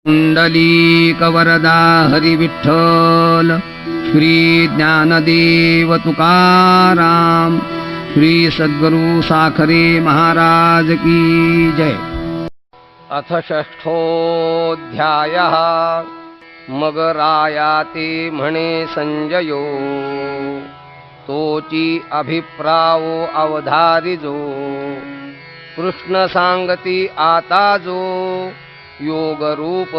कुंडलीकवरदा हरिविठ्ठल श्री ज्ञानदेव तुकाराम श्री सद्गुरु साखरे महाराज की जय। अथ षष्ठोऽध्यायः। मग रायाते म्हणे संजयो, तोची अभिप्रावो अवधारिजो। कृष्ण सांगती आता जो योगरूप,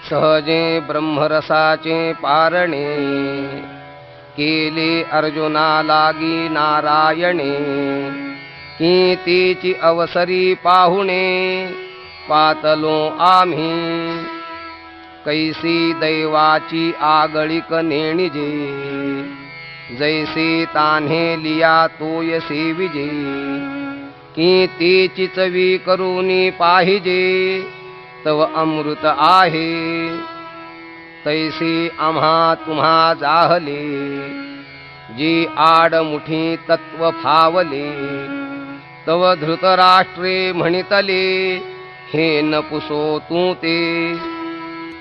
सहजे ब्रह्मरसाचे पारणे। केले अर्जुना लागी नारायणे, कीतीची अवसरी पाहुणे। पातलो आम्ही कैसी दैवाची आगळिक नेणिजे। जैसे तान्हे लिया तोयसे विजे, कीतीची चवी करूनी पाहिजे। तव अमृत आहे तैसे आम्हा तुम्हा जाहले। जी आडमुठी तत्व फावले, तव धृतराष्ट्रे म्हणितले। हे नपुसो तू ते,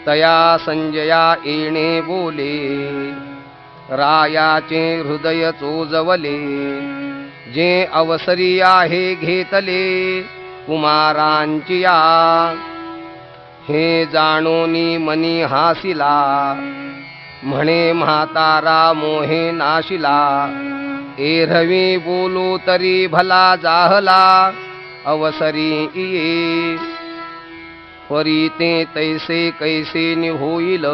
तया संजया येणे बोले। रायाचे हृदय चोजवले, जे अवसरी आहे घेतले कुमारांची या। हे जाणोनी मनी हासिला, म्हणे म्हातारा मोहे नाशिला। एरवी बोलू तरी भला जाहला, अवसरी ये। परी ते तैसे कैसे निहोईल,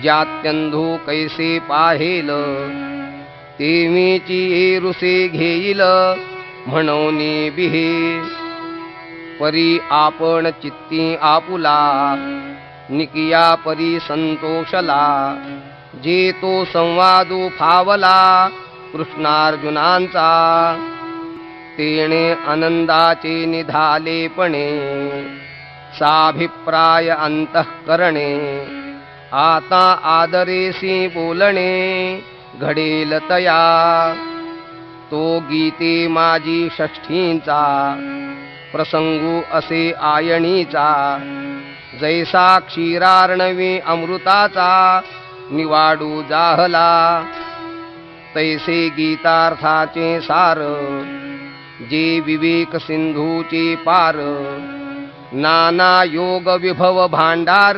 जात्यंधू कैसे पाहेल। तेवीची रुसे घेईल म्हणोनी बिहे। परी आपण चित्ती आपुला, निकिया परी संतोषला। जे तो संवादू फावला कृष्णार्जुनांचा। तेणे आनंदाचे निधालेपणे, साभिप्राय अंतःकरणे। आता आदरेसी बोलणे घडेल तया। तो गीते माझी षष्ठींचा, प्रसंगू असे आयणीचा। जैसा क्षीरार्णवी अमृताचा, निवाडू जाहला। तैसे गीतार्थाचे सार, जे विवेक सिंधूचे पार। नाना योग विभव भांडार,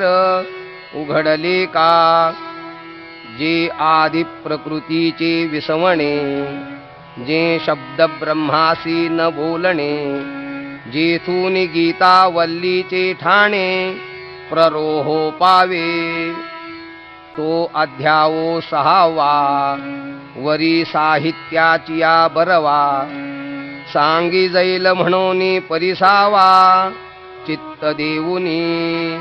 उघडले का। जे आदि प्रकृतीचे विसवणे, जे शब्द ब्रह्मासी न बोलणे। जेथून गीता वल्लीचे ठाणे, प्ररोहो पावे। तो अध्यावो सहावा, वरी साहित्याची या बरवा। सांगी जैल म्हणोनी परिसावा, चित्त देऊनी।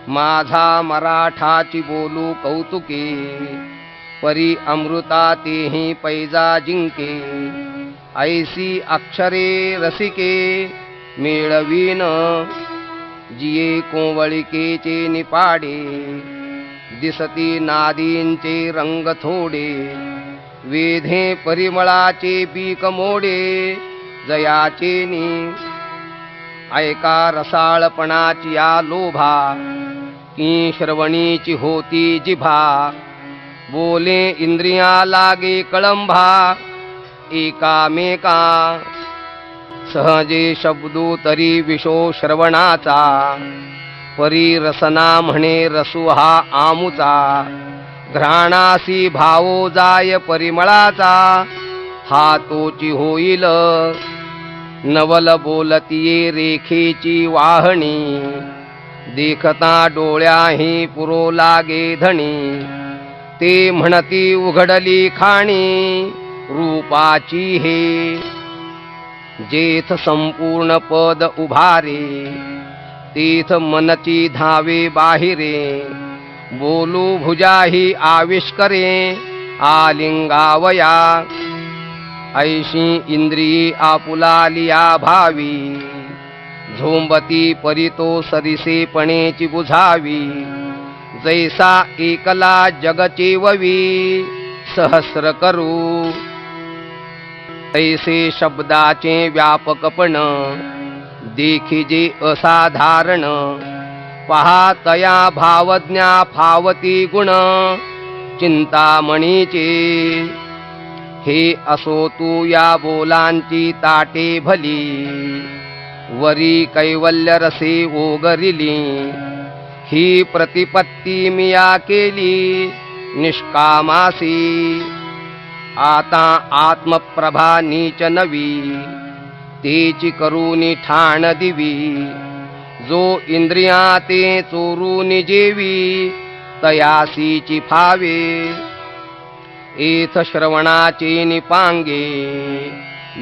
माझा मराठाची बोलू कौतुके, परी अमृता तेही पैजा जिंके। ऐसी अक्षरे रसिके मेळवीन, जिये कोवळिकेचे निपाडे। दिसती नादींचे रंग थोडे, वेधे परिमळाचे पीक मोडे। जयाचे नी ऐका रसाळपणाची या लोभा, की श्रवणीची होती जिभा। बोले इंद्रिया लागे कळंभा, एकामेका। सहजे शब्दू तरी विशो श्रवणाचा। परी रसना म्हणे रसू हा आमुचा। घ्राणासी भावो जाय परिमळाचा, हा तोची होईल। नवल बोलतीये रेखेची वाहणी, देखता डोळ्याही पुरो लागे धणी। ते म्हणती उघडली खाणी, रूपाची हे। जेथ संपूर्ण पद उभारे, तेथ मनची धावे बाहिरे। बोलू भुजाही आविष्करे, आलिंगावया। ऐशी इंद्रिये आपुलालिया भावी, झोंबती परितो सरिसेपणेची बुझावी। जैसा एकला जगचेववी, सहस्र करू। तैसे शब्दाचे व्यापकपण, देखिजे असाधारण पहातया भावज्ञा फावती गुण चिंतामणीचे हे असो तू या बोलांची ताटे भली वरी कैवल्य रसे ओगरिली ही प्रतिपत्ती मिया केली निष्कामासी आता आत्मप्रभा नीच नवी तेची करूनी ठाण दिवी जो इंद्रिया ते चोरूनी जेवी तयासीची फावे एथ श्रवणाचे निपांगे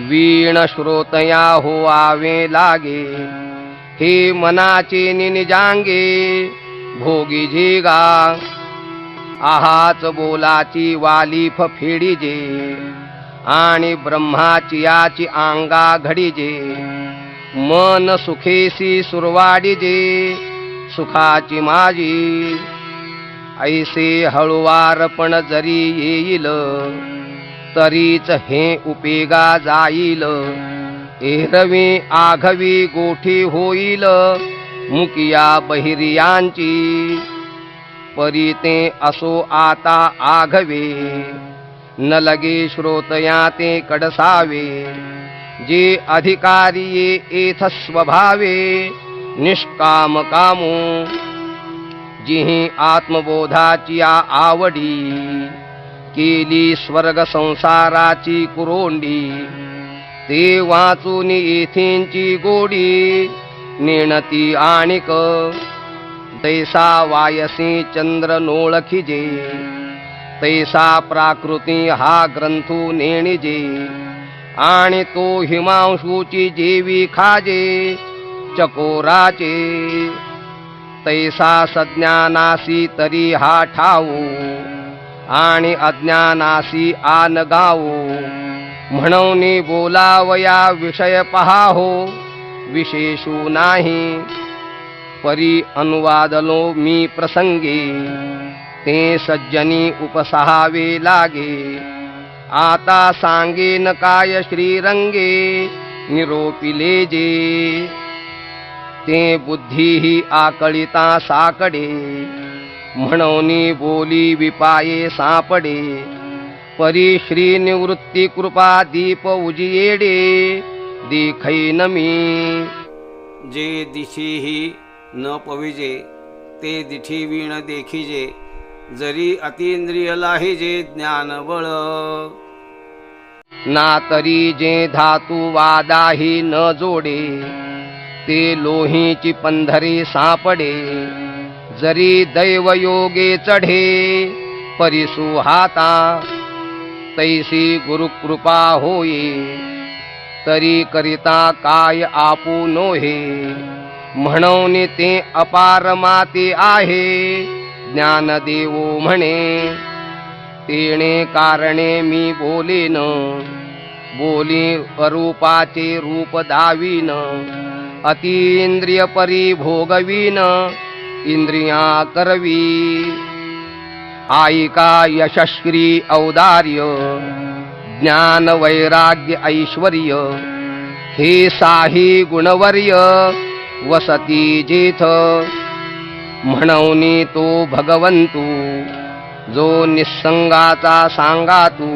वीण श्रोतया हो आवे लागे हे मनाचे निजांगे भोगी झेगा आहाच बोलाची वालीफ फेडीजे आणि ब्रह्माची याची आंगा घडीजे मन सुखेसी सुरवाडीजे सुखाची माझी ऐसे हळुवारपण जरी येईल तरीच हे उपेगा जाईल एरवी आघवी गोठी होईल मुकिया बहिरियांची परी ते असो आता आघवे न लगे श्रोतया ते कडसावे जे अधिकारी एथ स्वभावे निष्काम कामो जिही आत्मबोधाची आवडी केली स्वर्ग संसाराची कुरोंडी ते वाचून येथींची गोडी नेणती आणिक तैसा वायसी चंद्र नोळखिजे तैसा प्राकृती हा ग्रंथू नेणिजे आणि तो हिमांशूची जेवी खाजे चकोराचे तैसा सज्ञानासी तरी हा ठावो आणि अज्ञानासी आन गावो म्हणून बोलावया विषय पहाहो विशेषू नाही परी अनुवादलो मी प्रसंगे ते सज्जनी उपसहावे लागे आता सांगेन काय श्रीरंगे निरोपिले जे ते बुद्धीही आकळिता साकडे म्हणून बोली विपाये सापडे परी श्री निवृत्ती कृपा दीप उजियेडे देखैन मी जे दिठीही न पविजे ते दिठी वीण देखिजे जरी अतींद्रिय लाहिजे ज्ञानबळ ना तरी जे धातू वादाही न जोडे ते लोहीची पंधरी सापडे जरी दैवयोगे चढे परिसु हाता तैसी गुरुकृपा होई तरी करिता काय आपू नोहे म्हणून ते अपार माते आहे ज्ञानदेवो म्हणे तेणे कारणे मी बोलेन बोली अरूपाचे रूप दावीन अतींद्रिय परी भोगवीन इंद्रिया करवी आयिका यशस्वी औदार्य ज्ञान वैराग्य ऐश्वर्य हे साही गुणवर्य वसती जेथ म्हणून तो भगवंतू जो निसंगाचा सांगातू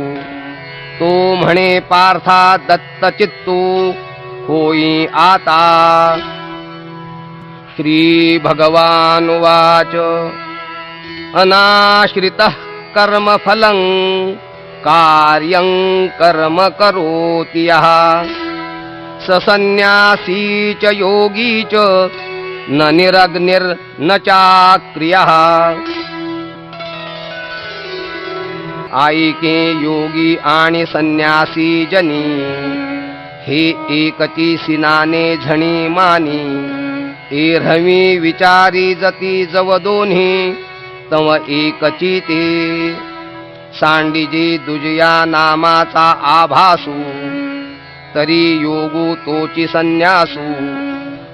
तो म्हणे पार्था दत्त चित्तू होई आता श्री भगवान वाच अनाश्रितः कर्मफलं कार्यं कर्म करोति यः स सन्न्यासी च योगी च न निरग्निर्न चाक्रियः आयिके योगी आणि संन्यासी जनी हे एकची सिनाने झणी मानी एरहवी विचारी जती जव दोन्ही तव एकची ते सांडिजे दुजया नामाचा आभासू तरी योगू तोची संन्यासू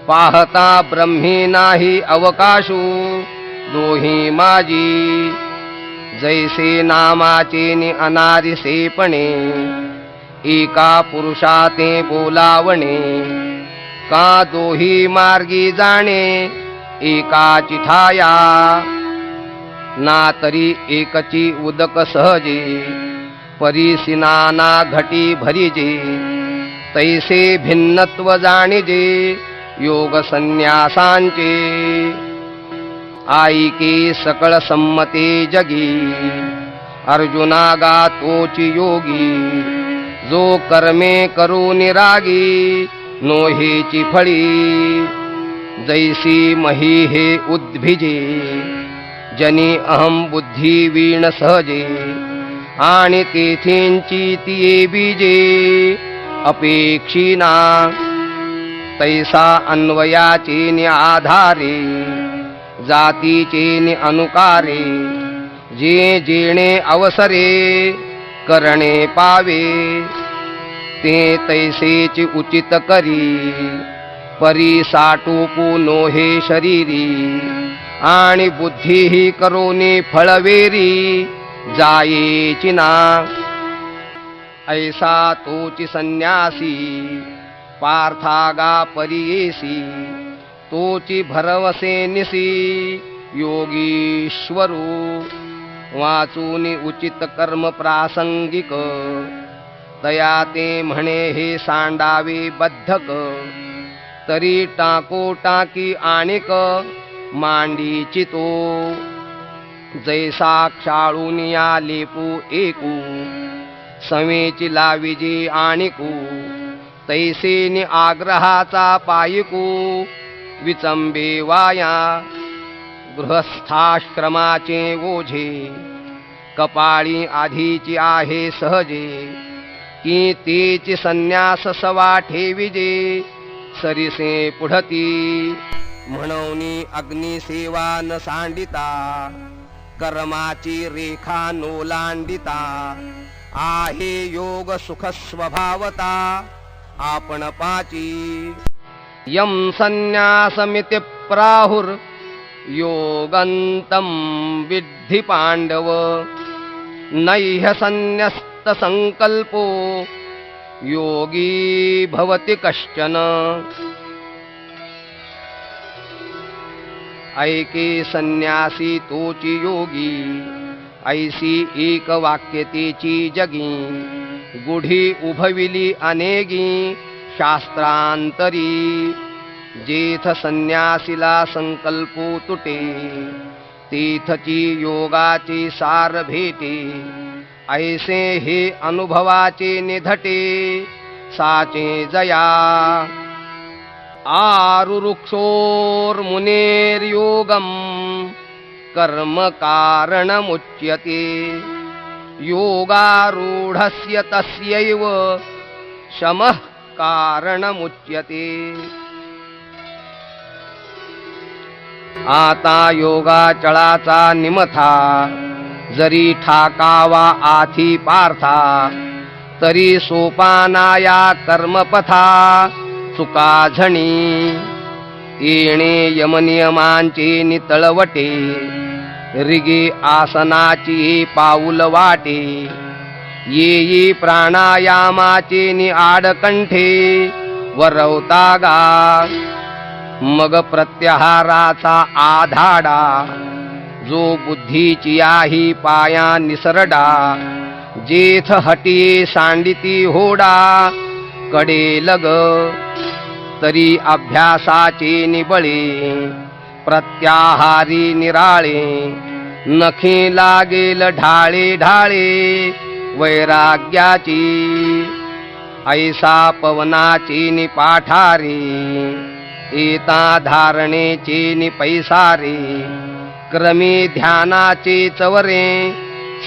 पाहता ब्रह्मी नाही अवकाशू दोही माझी जैसे नामाचे नि अनारिसेपणे एका पुरुषाते बोलावणे का दोही मार्गी जाणे एकाची ठाया ना तरी एकची उदक सहजे परीसी नाना घटी भरिजे तैसे भिन्नत्व जाणिजे योग संन्यासांचे आईके सकळ संमते जगी अर्जुना गातोची योगी जो कर्मे करून रागी नोहेची फळी जैसी मही हे उद्भिजे जनी अहम बुद्धी वीण सहजे आणि तेथींची तिये बीजे अपेक्षिना तैसा अन्वयाचे नि आधारे जातीचे नि अनुकारे जे जेणे अवसरे करणे पावे ते तैसेच उचित करी परी साटूपू नोहे शरीरी आणि बुद्धीही करोनी फळवेरी जायेची ना ऐसा तोची संन्यासी पार्थागा परियेसी तोची भरवसे निसी योगीश्वरू वाचूनी उचित कर्म प्रासंगिक तया ते म्हणे हे सांडावे बद्धक तरी टाको टाकी आणिक मांडीची तो जैसा क्षाळूनिया लेपू एकू समेची लाविजी आणिकू तैसे नि आग्रहाचा पायिकू विचंबे वाया गृहस्थाश्रमाचे ओझे कपाळी आधीची आहे सहजे की तेची संन्यास सवा ठेविजे सरिसे पुढती म्हणूनी अग्निसेवा न सांडिता कर्माची रेखा नोलांडिता आहे योग सुख स्वभावता आपण पाची यम संन्यासमिति प्राहुर योगंतम विद्धि पांडव नैह संन्यस्त संकल्पो योगी भवति कश्चन ऐके संन्यासी तोची योगी ऐसी एक वाक्यतेची जगी गुढी उभविली अनेगी शास्त्रांतरी जेथ संन्यासीला संकल्पो तुटे तीथची योगाची सार भेटे ऐसे हे अनुभवाचे निधटे साचे जया आरुरुक्षोर मुनेर्योगम कर्म कारणमुच्यते योगारूढस्य तस्यैव शमः कारणमुच्यते आता योगाचळाचा निमथा जरी ठाकावा आथी पार्था तरी सोपानाया कर्मपथा चुका झणी येणे यमनियमांचे नितळवटे रिगे आसनाची पाऊल वाटे ये प्राणायामाचे नि आडकंठे वरवता गा मग प्रत्याहाराचा आधाडा जो बुद्धीची आहे पाया निसरडा जेथ हटिये सांडिती होडा कडे लग तरी अभ्यासाचे निबळे प्रत्याहारी निराळे नखे लागेल ढाळे ढाळे वैराग्याची ऐसा पवनाची नि पाठारे एता धारणेचे नि पैसारे क्रमी ध्यानाचे चवरे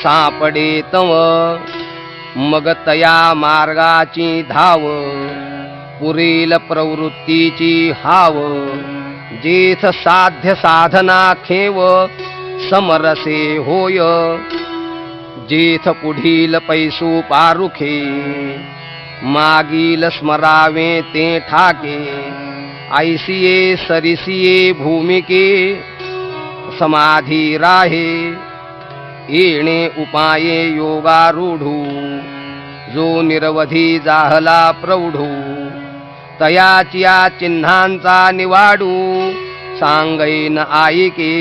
सापडे तव मग तया मार्गाची धाव पुरेल प्रवृत्तीची हाव जेथ साध्य साधना खेव समरसे होय जेथ पुढील पैसू पारुखे मागील स्मरावे ते ठाके ऐसिये सरिसिये भूमिके समाधी राहे येणे उपाये योगारूढू जो निरवधी जाहला प्रौढू तयाचिया चिन्हांचा निवाडू सांगैन आईके.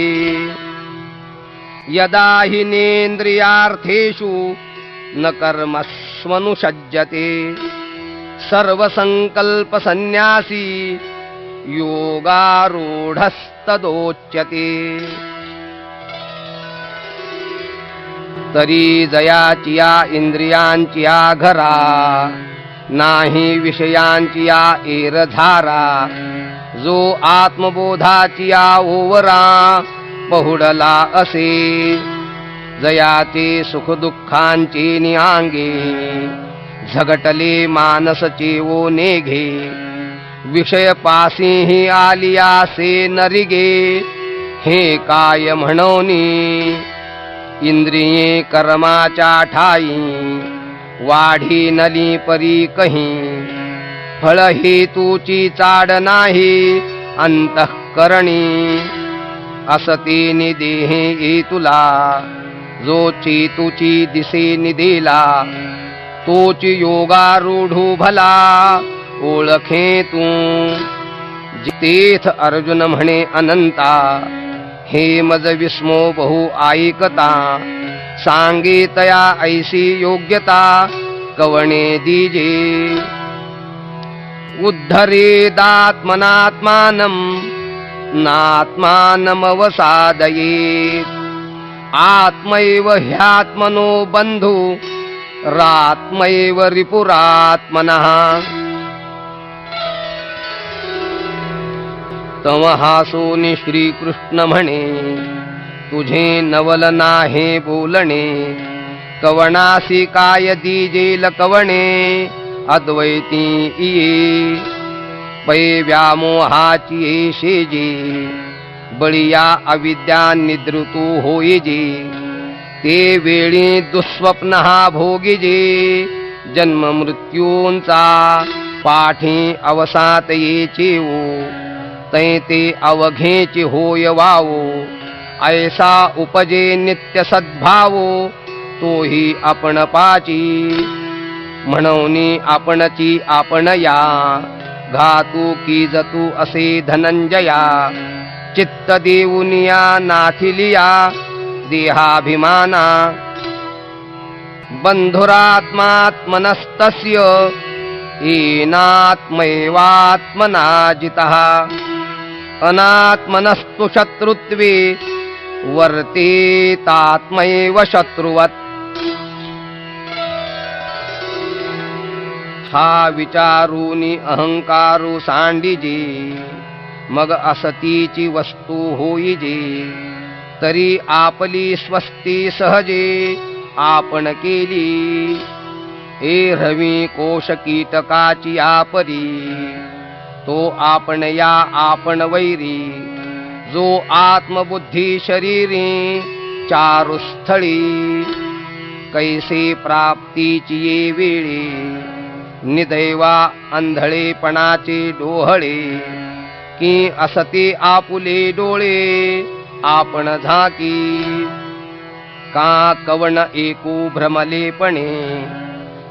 यदा हि नेन्द्रियार्थेषु न कर्मस्वनुषज्यते सर्वसंकल्पसन्न्यासी योगारूढस्तदोच्यते. तरी जयाची या इंद्रियांची या घरा नाही विषयांची या एरझारा. जो आत्मबोधाची या ओवरा पहुडला असे जयाचे सुखदुःखांचे निआंगे. झगटले मानसचे ओ नेघे विषय पासीही आलियासे नरिगे. हे काय म्हणोनी इंद्रिये कर्माच्या ठाई वाढी नली परी कही. फळ हेतूची चाड नाही अंतःकरणी असते निदेहे ये तुला. जो चेतूची दिसे निदेला तोची योगारूढू भला ओळखे तू. तेथ अर्जुन म्हणे अनंता हे मज विस्मो बहु ऐकता. सांगे तया ऐसी योग्यता कवणे दीजे. उद्धरेदात्मनात्मानं नात्मानमवसादयेत्. आत्मैव ह्यात्मनो बन्धु रात्मैव रिपुरात्मनः. तमहासोनी श्रीकृष्ण म्हणे तुझे नवल नाहे बोलणे. कवणासी काय दीजेल कवणे अद्वैती इये. पै व्यामोहाची शेजे बळिया अविद्या निद्रुतू होईजे. ते वेळी दुःस्वप्न हा भोगिजे. जन्म मृत्यूंचा पाठी अवसात येचेवो. तै ते अवघेची होय वावो. ऐसा उपजे नित्य सद्भावो तोही आपण पाची. म्हणूनी आपणची आपण या घातू की जतू असे धनंजया. चित्त देऊनिया नाथिलिया देहाभिमाना. बंधुरात्मात्मनस्तस्य येनात्मैवात्मना जितः. अनात्मनस्तु शत्रुत्वे वर्तेतात्मैव शत्रुवत्. हा विचारूनी अहंकारू सांडिजे मग असतीची वस्तू होईजे. तरी आपली स्वस्ती सहजे आपण केली. एरवी कोश कीटकाची आपरी तो आपण या आपण वैरी. जो आत्मबुद्धी शरीरी चारुस्थळी कैसे प्राप्तीची ये वेळी. निदैवा अंधळेपणाचे डोहळे की असते आपुले डोळे आपण झाकी. का कवण एकू भ्रमलेपणे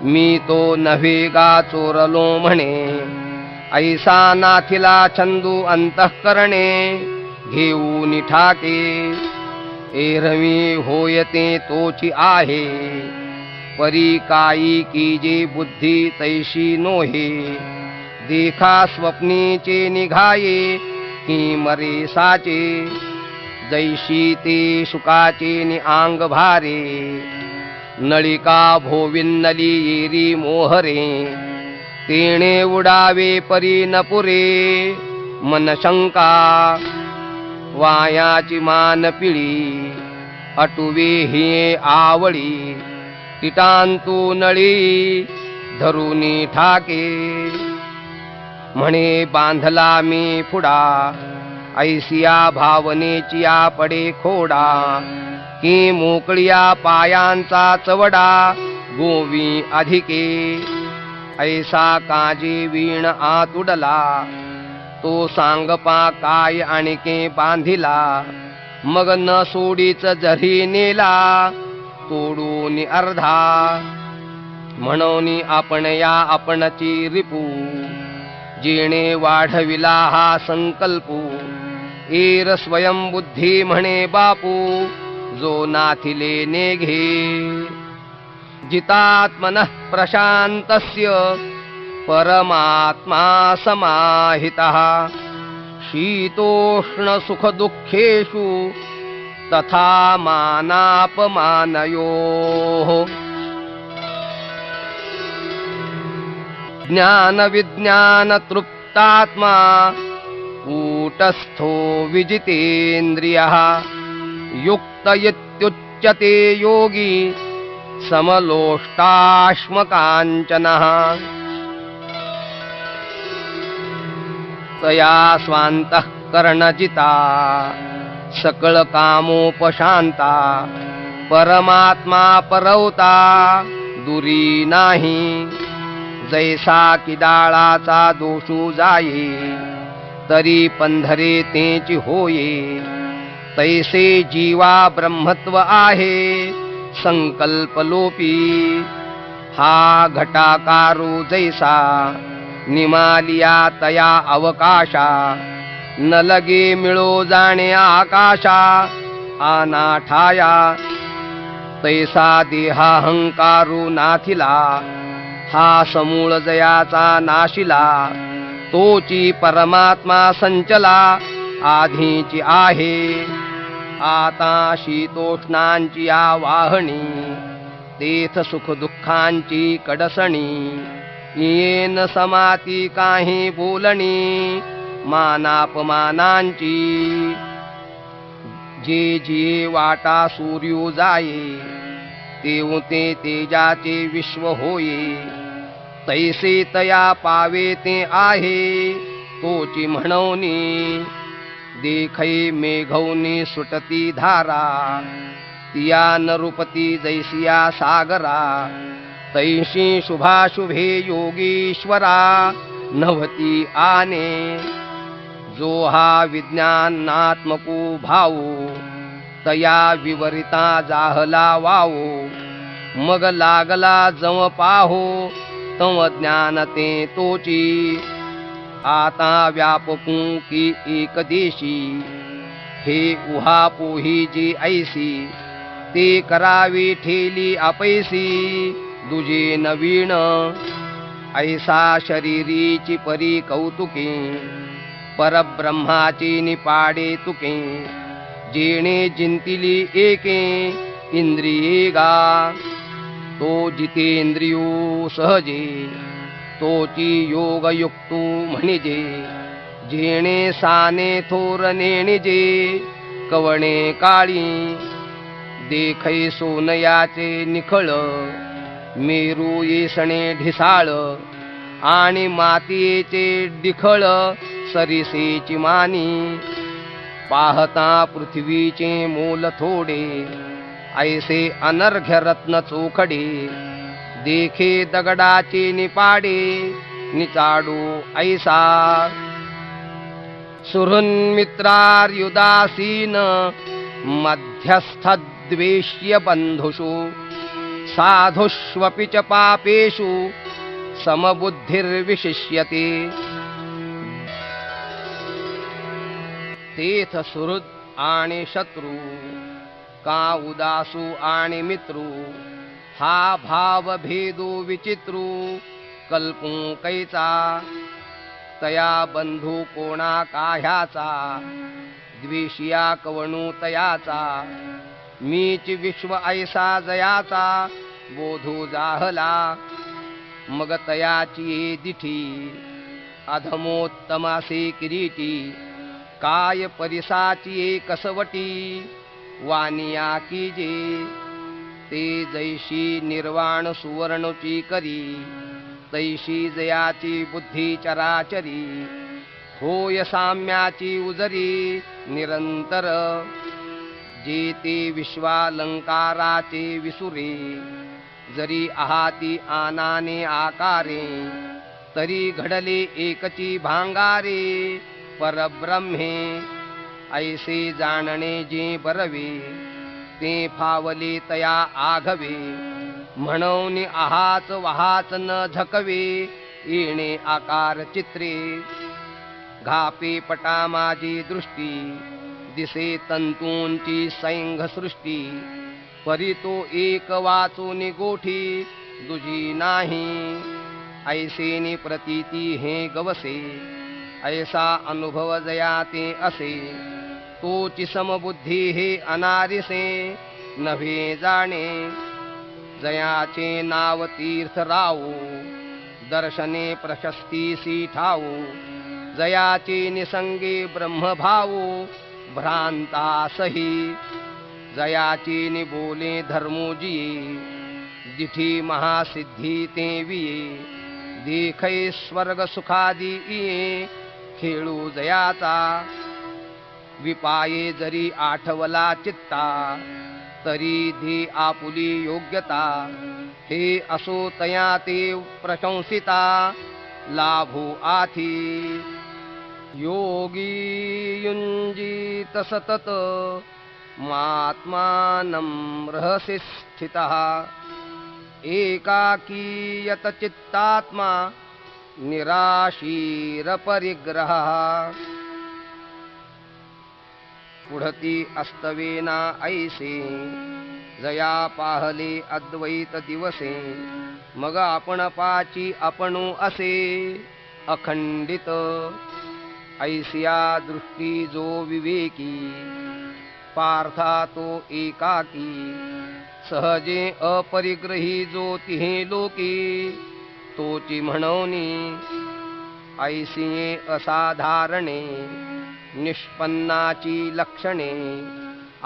मी तो नव्हे गा चोरलो म्हणे. ऐसा नाथिला छंदू अंतःकरणे घेऊन ठाके. एरवी होयते तोची आहे परी काई की जे बुद्धी तैशी नोहे. देखा स्वप्नीचे निघाये की मरे साचे. जैशी ते शुकाचे नि आंग भारे. नळिका भोविन्नली येरी मोहरे. तेणे उडावे परी न पुरे मन शंका. वायाची मान पिळी अटुवे हिये आवळी. टिटांतू नळी धरुनी ठाके. म्हणे बांधला मी फुडा ऐसिया भावनेची या पडे खोडा. की मोकळिया पायांचा चवडा गोवी अधिके. ऐसा काजी वीण आतुडला तो सांगपा काय आणिके बांधिला. मग न सोडीच जरी नेला तोडून अर्धा. म्हणून आपण या आपणची रिपू जेणे वाढविला हा संकल्पू एर स्वयं बुद्धी म्हणे बापू जो नाथिले नेघे जितात्मनः प्रशान्तस्य परमात्मा समाहितः शीतोष्ण सुख दुःखेषु तथा मानापमानयोः ज्ञान विज्ञान तृप्तात्मा कूटस्थो विजितेन्द्रियः युक्त इत्युच्यते योगी समलोष्टाश्मकाञ्चनः तया स्वान्तः करणजिता सकळ कामोपशांता परमात्मा परवता दुरी नाही जैसा किडाळाचा दोषू जाये तरी पंधरे तेची होये तैसे जीवा ब्रह्मत्व आहे संकल्प लोपी हा घटाकारो जैसा निमालिया तया अवकाशा न लगे मिळो जाणे आकाशा अनाठाया तैसा देहाहंकारू नाथिला हा समूळ जयाचा नाशिला तोची परमात्मा संचला आधीची आहे आता शीतोष्णांची आवाहणी तेथ सुख दुःखांची कडसणी येन समाती काही बोलणी मानापमानांची जे जे वाटा सूर्यो जाये तेव ते तेजाचे विश्व होये तैसे तया पावे ते आहे तोची म्हणवनी देखै मेघवनी सुटती धारा तिया नरुपती जैसिया सागरा तैशी शुभाशुभे योगीश्वरा नवती आने जो हा विज्ञानात्मको भावो तया विवरिता जाहला वावो मग लागला जव पाहो तव ज्ञानते तोची आता व्यापकू की एक देशी हे उहापोही जी ऐसी ते करावी ठेली अपैसी दुजे नवीन ऐसा शरीरीची परी कौतुके परब्रह्माची निपाडे तुके जेणे जिंतिली एके इंद्रिये गा तो जितेंद्रियो सहजे तोची योगयुक्तू म्हणिजे जेणे साने थोर नेणिजे कवणे काळी देखै सोनयाचे निखळ मेरू येसणे ढिसाळ आणि मातीयेचे डिखळ सरिसेची मानी पाहता पृथ्वीचे मोल थोडे ऐसे अनर्घ्य रत्न चोखडे देखे दगडाचे निपाडे निचाडू ऐसा सुहृन्मित्रार्युदासीन मध्यस्थद्वेष्य बंधुषु साधुष्वपि च पापेषु समबुद्धिर्विशिष्यते तेथ सुहृद आणि शत्रू का उदासू आणि मित्रू हा भाव भेदू विचित्रू कल्पू कैचा तया बंधू कोणा काह्याचा द्वेषिया कवणू तयाचा मीच विश्व ऐसा जयाचा बोधू जाहला मग तयाची दिठी अधमोत्तमासे किरीटी काय परिसाची कसवटी वानिया कीजे ते जैशी निर्वाण सुवर्णची करी तैशी जयाची बुद्धी चराचरी होय साम्याची उजरी निरंतर जे ते विश्वालंकाराचे विसुरे जरी आहाती आनाने आकारे तरी घडले एकची भांगारे परब्रह्मे ऐसे जाणणे जे बरवे ते फावले तया आघवे म्हणून आहाच वहाच न झकवे येणे आकार चित्रे घापे पटा माझी दृष्टी दिसे तंतूंची सैंघ सृष्टी परी तो एक वाचून गोठी दुजी नाही ऐसेनी प्रतीती हे गवसे ऐसा अनुभव जया ते असे तोची समबुद्धी हे अनारिसे नव्हे जाणे जयाचे नाव तीर्थ रावो दर्शने प्रशस्तीसी ठावो जयाचे निसंगे ब्रह्मभावो भ्रांतासही जयाचे निबोले धर्मोजिये दिठी महासिद्धी ते विये देखै स्वर्ग सुखादी इये खेळू जयाचा विपाये जरी आठवला चित्ता तरी धे आपुली योग्यता हे असो तया ते प्रशंसिता लाभो आथी योगी युंजीत सतत मात्मानं रहसि स्थितः एकाकी यत चित्तात्मा निराशीर परिग्रहः पुढती अस्तवेना ऐसे जया पाहले अद्वैत दिवसे मग आपण पाची आपणू असे अखंडित ऐसिया दृष्टी जो विवेकी पार्था तो एकाकी सहजे अपरिग्रही जो तिहे लोकी तोची म्हणोनी ऐसिये असाधारणे निष्पन्नाची लक्षणे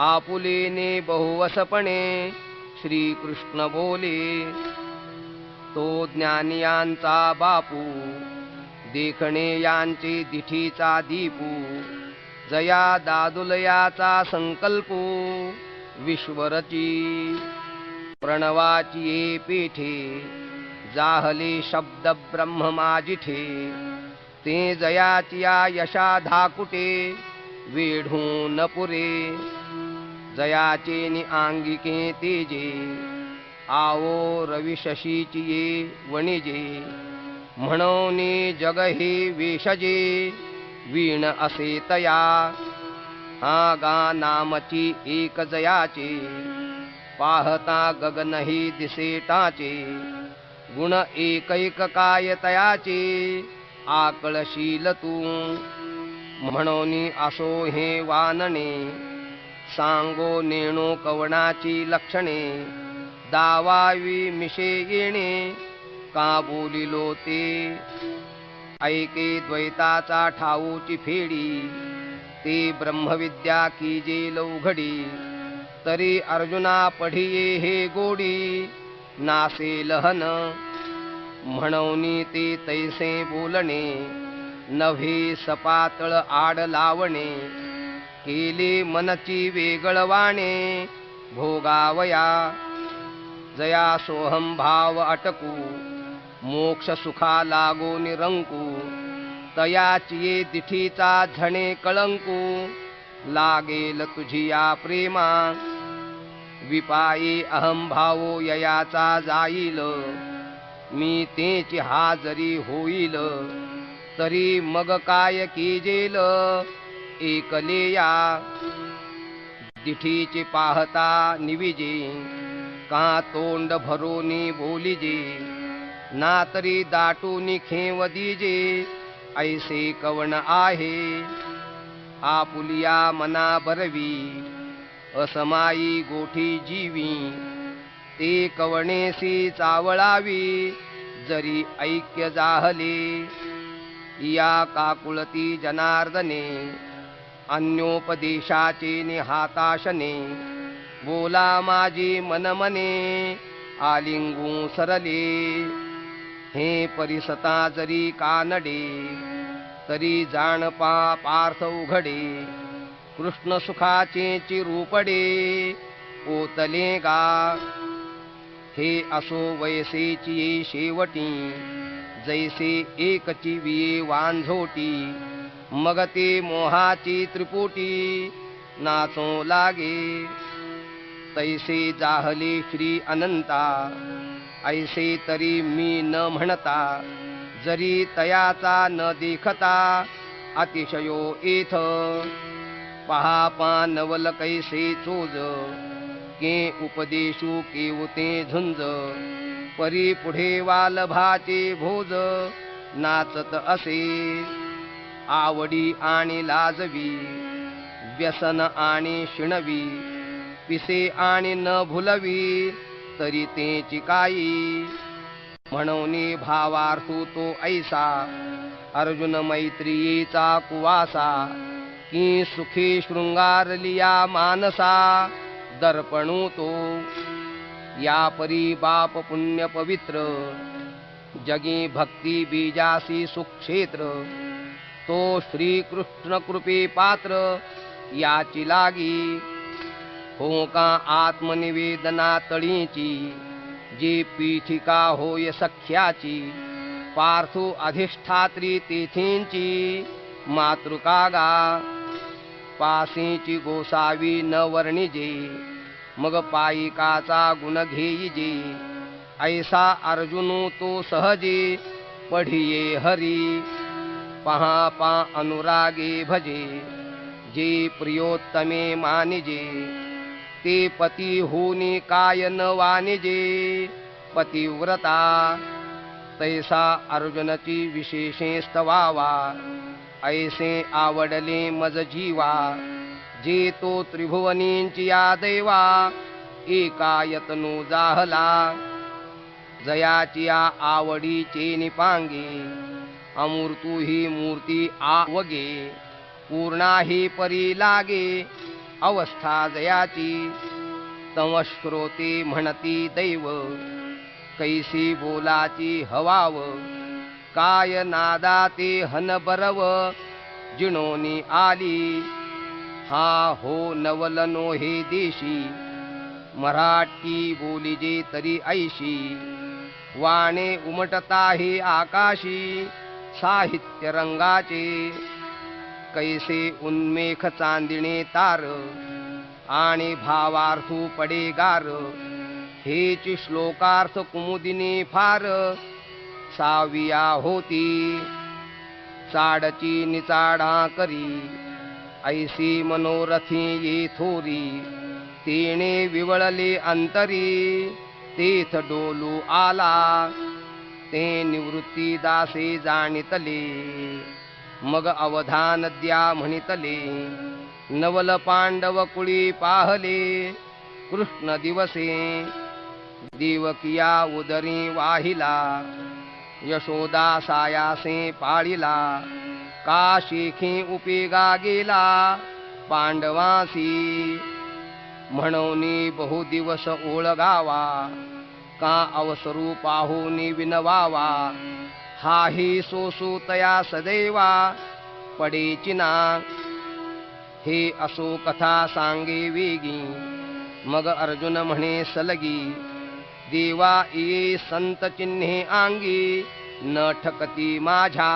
आपुलेने बहुवसपणे श्रीकृष्ण बोले तो ज्ञानियांचा बापू देखणे यांचे दिठीचा दीपू जया दादुलयाचा संकल्पो विश्वरची प्रणवाची ये पेठे जाहले शब्द ब्रह्म माजिठे ते जयाचिया यशा धाकुटे वेढून पुरे जयाचे नि आंगिके तेजे आवो रविशशीची ये वणिजे म्हणून जग हे वेशजे वीण असे तया हा गा नामची एक जयाचे पाहता गगन ही दिसे टाचे गुण एकैक काय तयाचे आकळशील तू म्हणून असो हे वानणे सांगो नेणो कवणाची लक्षणे दावावी मिशे येणे का बोलिलो ते ऐके द्वैताचा ठाऊची फेडी ते ब्रह्मविद्या की जे लौघडी तरी अर्जुना पढिये हे गोडी नासे लहन म्हणून ते तैसे बोलणे नव्हे सपातळ आड लावणे केले मनची वेगळवाणे भोगावया जया सोहम भाव अटकू मोक्ष सुखा लागो निरंकू तयाचिये दिठीचा झणे कळंकू लागेल तुझिया प्रेमा विपाये अहम भावो ययाचा जाईल मी तेची हाजरी होईल तरी मग काय कीजेल एकलेया दिठीचे पाहता निविजे का तोंड भरोनी बोलिजे ना तरी दाटूनी खेव दिजे ऐसे कवण आहे आपुलिया मना बरवी असमाई गोठी जीवी ते कवणेसी चावळावी जरी ऐक्य जाहले या काकुळती जनार्दने अन्योपदेशाचे निहाताशने बोला माझी मनमने आलिंगू सरले हे परिसता जरी कानडे तरी जाणपा पार्थ उघडे कृष्ण सुखाचे चिरूपडे ओतले गा हे असो वयसेची शेवटी जैसे एकची विये वांझोटी मग ते मोहाची त्रिपुटी नाचो लागे तैसे जाहले श्री अनंता ऐसे तरी मी न म्हणता जरी तयाचा न देखता अतिशयो येथ पहा नवल कैसे चोज के उपदेशू केवते झुंज परी पुढे वालभाचे भोज नाचत असे आवडी आणि लाजवी व्यसन आणि शिणवी पिसे आणि न भुलवी तरी तेची काई म्हणून भावार्थू तो ऐसा अर्जुन मैत्रियेचा कुवासा की सुखी शृंगारलिया मानसा दर्पणू तो या परी बाप पुण्य पवित्र जगी भक्ती बीजासी सुक्षेत्र तो श्रीकृष्ण कृपे पात्र याची लागी हो का आत्मनिवेदना तळीची जी पीठिका होय सख्याची पार्थो अधिष्ठात्री तेथींची मातृकागा पासीची गोसावी न वर्णिजे मग पायिकाचा गुण घेईजे ऐसा अर्जुनो तो सहजे पढिये हरी पहा अनुरागे भजे जे प्रियोत्तमे मानिजे ते पती होनी काय न वानिजे पतिव्रता तैसा अर्जुनची विशेषे स्तवावा ऐसे आवडले मज जीवा जे तो त्रिभुवनींची या दैवा एका यतनु जाहला जयाची या आवडीचे निपांगे अमूर्तू ही मूर्ती आवगे पूर्णा ही परी लागे अवस्था जयाची तम श्रोते म्हणती दैव कैसी बोलाची हवाव काय नादा ते हन बरव जिणोनी आली हा हो नवलनो हे देशी मराठी बोलीजे तरी ऐशी वाणे उमटता हे आकाशी साहित्य रंगाचे कैसे उन्मेख चांदिणे तार आणि भावार्थू पडे गार हेची श्लोकार्थ कुमुदिनी फार साविया होती चाडची निचाडा करी ऐसी मनोरथी ये थोरी तेने विवळले अंतरी तेथ डोलू आला ते निवृत्ती दासे जाणितले मग अवधान द्या म्हणितले नवल पांडव कुळी पाहले कृष्ण दिवसे देवकिया उदरी वाहिला यशोदा सायासे पाळिला का शेखी उपेगा गेला पांडवासी म्हणूनी बहु दिवस ओळगावा का अवसरू पाहुनी विनवावा हा ही सोसू तया सदैवा पडेचिना हे असो कथा सांगे वेगी मग अर्जुन म्हणे सलगी देवा ये संत चिन्हे अंगी न ठकती माझ्या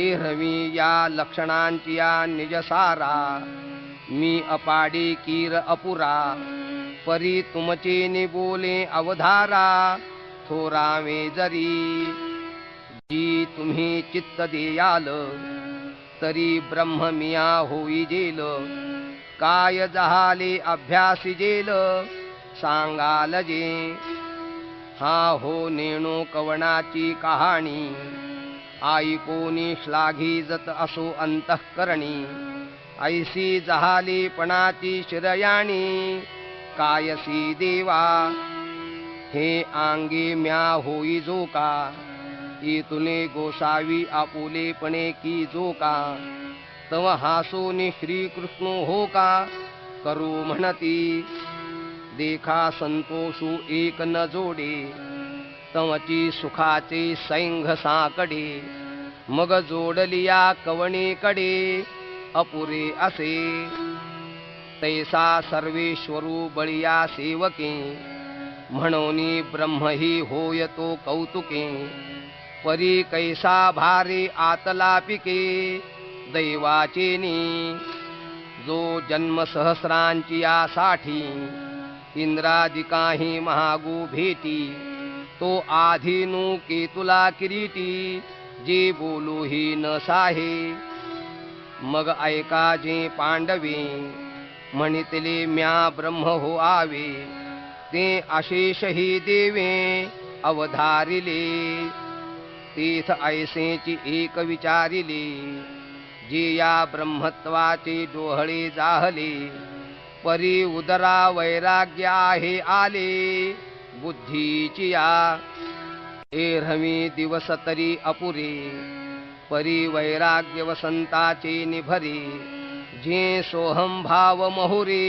एरवी या लक्षणांची या निजसारा मी अपाडी कीर अपुरा परी तुमचे निबोले अवधारा थोरावे जरी जी तुम्ही चित्त देयाल तरी ब्रह्म मिया होई जेल काय जहाले अभ्यासी जेल सांगाल जे हा हो नेणो कवनाची कहाणी आई कोणी श्लाघी जत असो अंतःकरणी ऐसी जहाली पणाची शिरयाणी कायसी देवा हे आंगे म्या होई जो का तुने गोसावी आपुलेपणे की जो का तव हासोनी श्रीकृष्ण हो का करू म्हणती देखा संतोषू एक न जोडे तवची सुखाचे सैंघ साकडे मग जोडलिया कवणेकडे अपुरे असे तैसा सर्वेश्वरू बळिया सेवके म्हणोनी ब्रह्मही होय तो कौतुके परी कैसा भारी आतलापिके दैवाचेनी जो जन्म सहस्रांची यासाठी इंद्रादिकाही महागू भेटी तो आधीनू की तुला किरीटी जे बोलू ही न साहे मग ऐका जे पांडवे म्हणितले म्या ब्रह्म हो आवे ते आशेष ही देवे अवधारिले तीथ ऐसेची एक विचारिले जे या ब्रह्मत्वाचे डोहळे जाहले परी उदरा वैराग्य आहे आले बुद्धीची या एरहवी दिवस तरी अपुरे परी वैराग्य वसंताचे निभरे जे सोहम भाव महुरे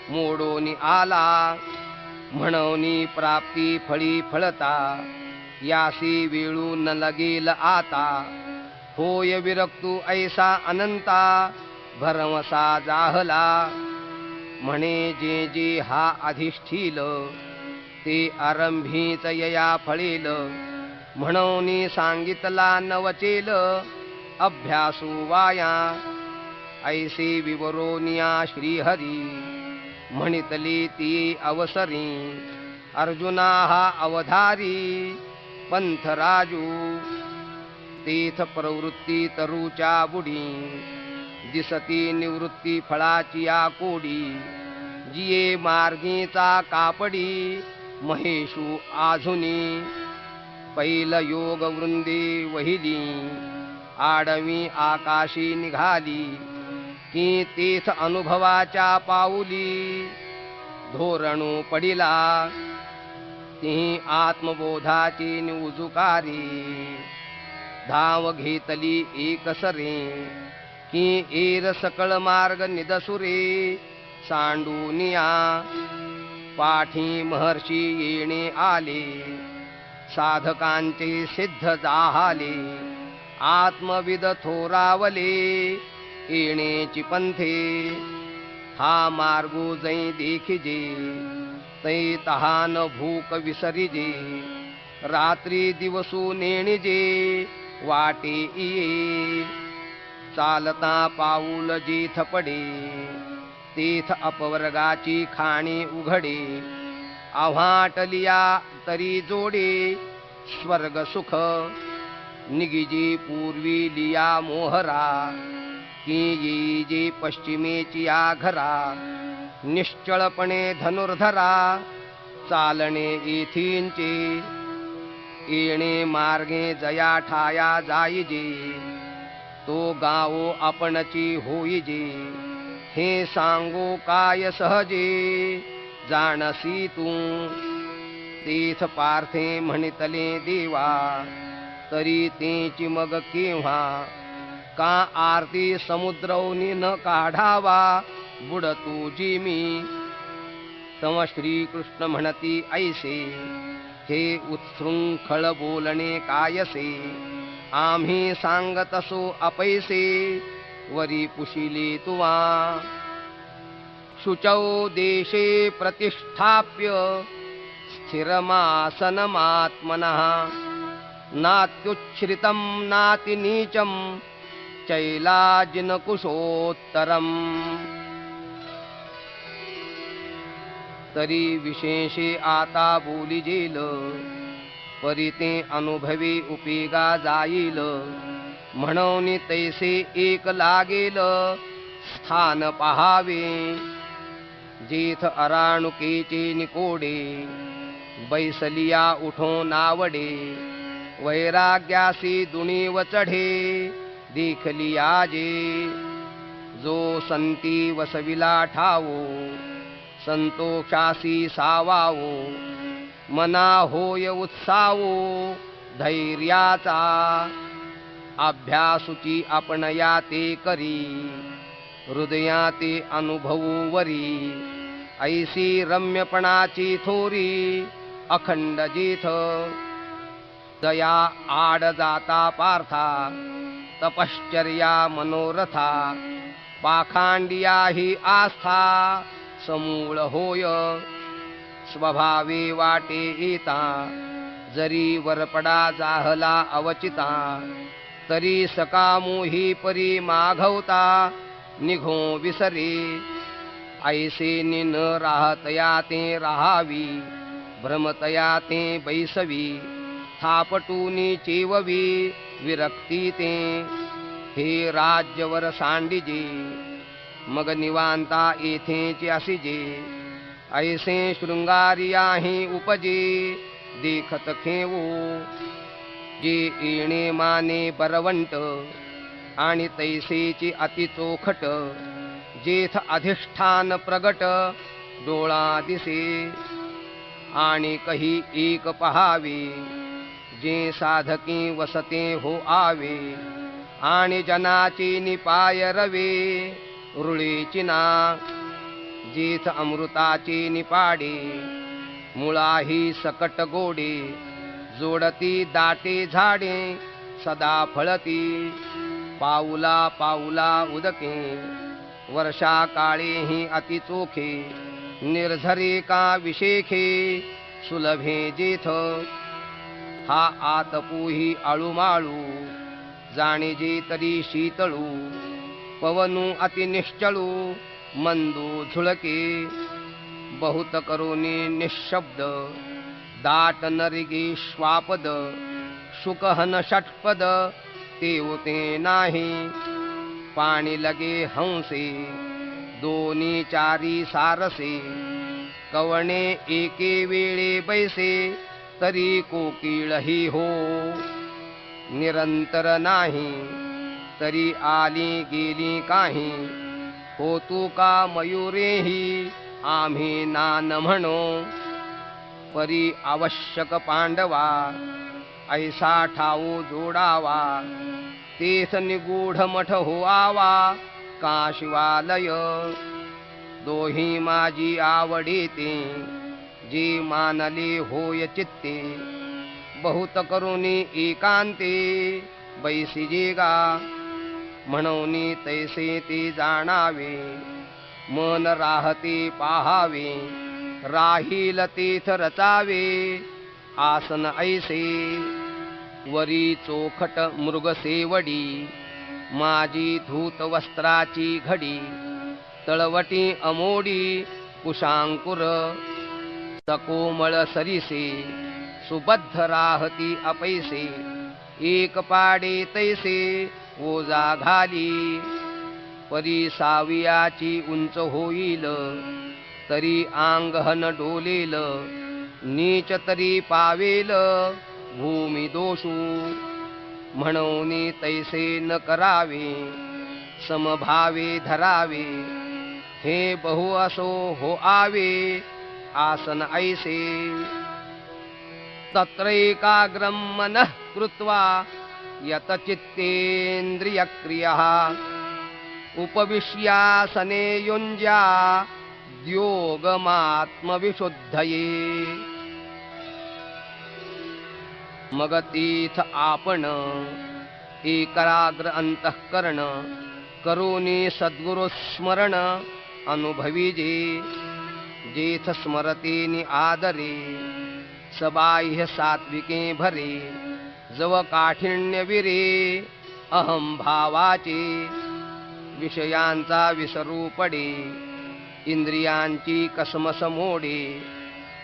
मोडोनी आला म्हणूनी प्राप्ती फळी फळता यासी वेळू न लगेल आता होय विरक्तू ऐसा अनंता भरमसा जाहला म्हणे जे जे हा अधिष्ठील ते आरंभीच यया फळेल म्हणून सांगितला नवचेल अभ्यासू वाया ऐसे विवरोनिया श्रीहरी म्हणितली ती अवसरी अर्जुना हा अवधारी पंथराजू तीथ प्रवृत्ती तरुच्या बुडी दिसती निवृत्ती फळाची या कोडी जिये मार्गीचा कापडी महेशू आझुनी पैल योग वृंदे वहिली आडवी आकाशी निघाली की तीथ अनुभवाच्या पाऊली धोरणू पडिला ती आत्मबोधाची उजुकारी धाव घेतली एकसरे की एर सकळ मार्ग निदसुरे सांडूनिया पाठी महर्षी येणे आले साधकांचे सिद्ध जाहाले आत्मविद थोरावले येणेची पंथे हा मार्गो जै देखिजे तै तहान भूक विसरिजे रात्री दिवसू नेणिजे वाटे ये चालता पाऊल जेथ पडे तेथ अपवर्गाची खाणी उघडे आव्हाटलिया तरी जोडे स्वर्ग सुख निगिजी पूर्वी लिया मोहरा की येई जे पश्चिमेची या घरा निश्चळपणे धनुर्धरा चालणे येथींचे येणे मार्गे जया ठाया जाईजे तो गावो आपणची होईजे हे सांगो काय सहजे जाणसी तू तीथ पार्थे म्हणितले देवा तरी तेची मग केव्हा का आरती समुद्रवनी न काढावा बुडतू जी मी तम श्रीकृष्ण म्हणती ऐसे हे उत्सृंखळ बोलणे कायसे आम्ही सांगतसो अपैसे वरी पुशिले तुवा शुचौ देशे प्रतिष्ठाप्य स्थिरमासनमात्मनः नात्युच्छ्रितं नातिनीचं चैलाजिनकुशोत्तरम् तरी विशेषे आता बोलिजेल परी ते अनुभवी उपेगा जाईल म्हणून तैसे एक लागेल स्थान पहावे जेथ अराणुकेचे निकोडे बैसलिया उठो नावडे वैराग्यासी दुणीव चढे देखलिया जे जो संती वसविला ठावो संतोषासी सावावो मना होय उत्सावो धैर्याचा अभ्यासूची आपण या ते करी हृदया ते अनुभवू वरी ऐसी रम्यपणाची थोरी अखंड जेथ दया आड जाता पार्था तपश्चर्या मनोरथा पाखांडिया ही आस्था समूळ होय स्वभावे वाटे येता जरी वरपडा जाहला अवचिता तरी सकामू ही परी माघवता निघो विसरे ऐसे न राहतया ते राहावी भ्रमतया ते बैसवी थापटूनी चेववी विरक्ती ते हे राज्यवर सांडिजे मग निवांता येथेचे असिजे ऐसे शृंगारियाही उपजे देखत खेवो जे येणे माने बरवंट आणि तैसेची अति चोखट जेथ अधिष्ठान प्रगट डोळा दिसे आणि कही एक पहावे जे साधकी वसते हो आवे आणि जनाची निपाय रवे रुळीची ना जेथ अमृताची निपाडे मुळाही सकट गोडे जोडती दाटे झाडे सदा फळती पाऊला पाऊला उदके वर्षा काळेही अति चोखे निर्झरे का विशेखे सुलभे जेथ हा आतपुही आळूमाळू जाणे जे तरी शीतळू पवनु अति निश्चळू मंदू झुळके बहुत करुणी निशब्द दाट नरिगे श्वापद शुकहन षटपद तेवते नाही पाणी लगे हंसे दोन्ही चारी सारसे कवणे एके वेळे बैसे तरी कोकिळही हो निरंतर नाही तरी आली गेली काही होतू का मयुरेही आम्ही नान म्हणो परी आवश्यक पांडवा ऐसा ठाऊ जोडावा तेथ निगूढ मठ होआवा का शिवालय दोही माझी आवडीते जी मानले होय चित्ते बहुत करुणी एकांते बैसिजेगा म्हणून तैसे ते जाणावे मन राहते पाहावे राहील तेथ रचावे आसन ऐसे वरी चोखट मृगसेवडी माझी धूत वस्त्राची घडी तळवटी अमोडी कुशांकुर तकोमळ सरिसे सुबद्ध राहती अपैसे एक पाडे तैसे ओजा घाली परी सावियाची उंच होईल तरी आंगहन डोलेल नीच तरी पावेल भूमी दोषू म्हणून तैसे न करावे समभावे धरावे हे बहु असो हो आवे आसन ऐसे तत्रैकाग्रं मनः कृत्वा यत चित्तेन्द्रियक्रियः उपविश्यासने युञ्ज्या द्योगमात्मविशुद्धये मग तीथ आपण एकराग्र अंतःकरण करोनी सद्गुरु स्मरण अनुभवीजे जेथ स्मरतेनि आदरे सबाह्य सात्विके भरे जव काठिण्य विरे अहम भावाचे विषयांचा विसरू पडे इंद्रियांची कसमस मोडे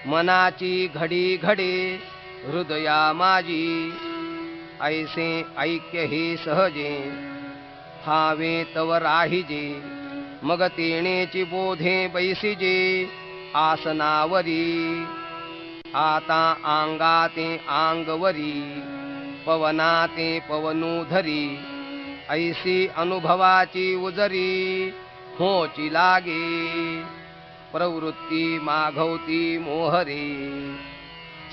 मनाची घडी घडे हृदया माझी ऐसे ऐक्य हे सहजे हावे तव राहिजे मग तेणेची बोधे बैसिजे आसनावरी आता आंगाते आंगवरी पवनाते पवनूधरी ऐसी अनुभवाची उजरी होची लागे प्रवृत्ती माघवती मोहरे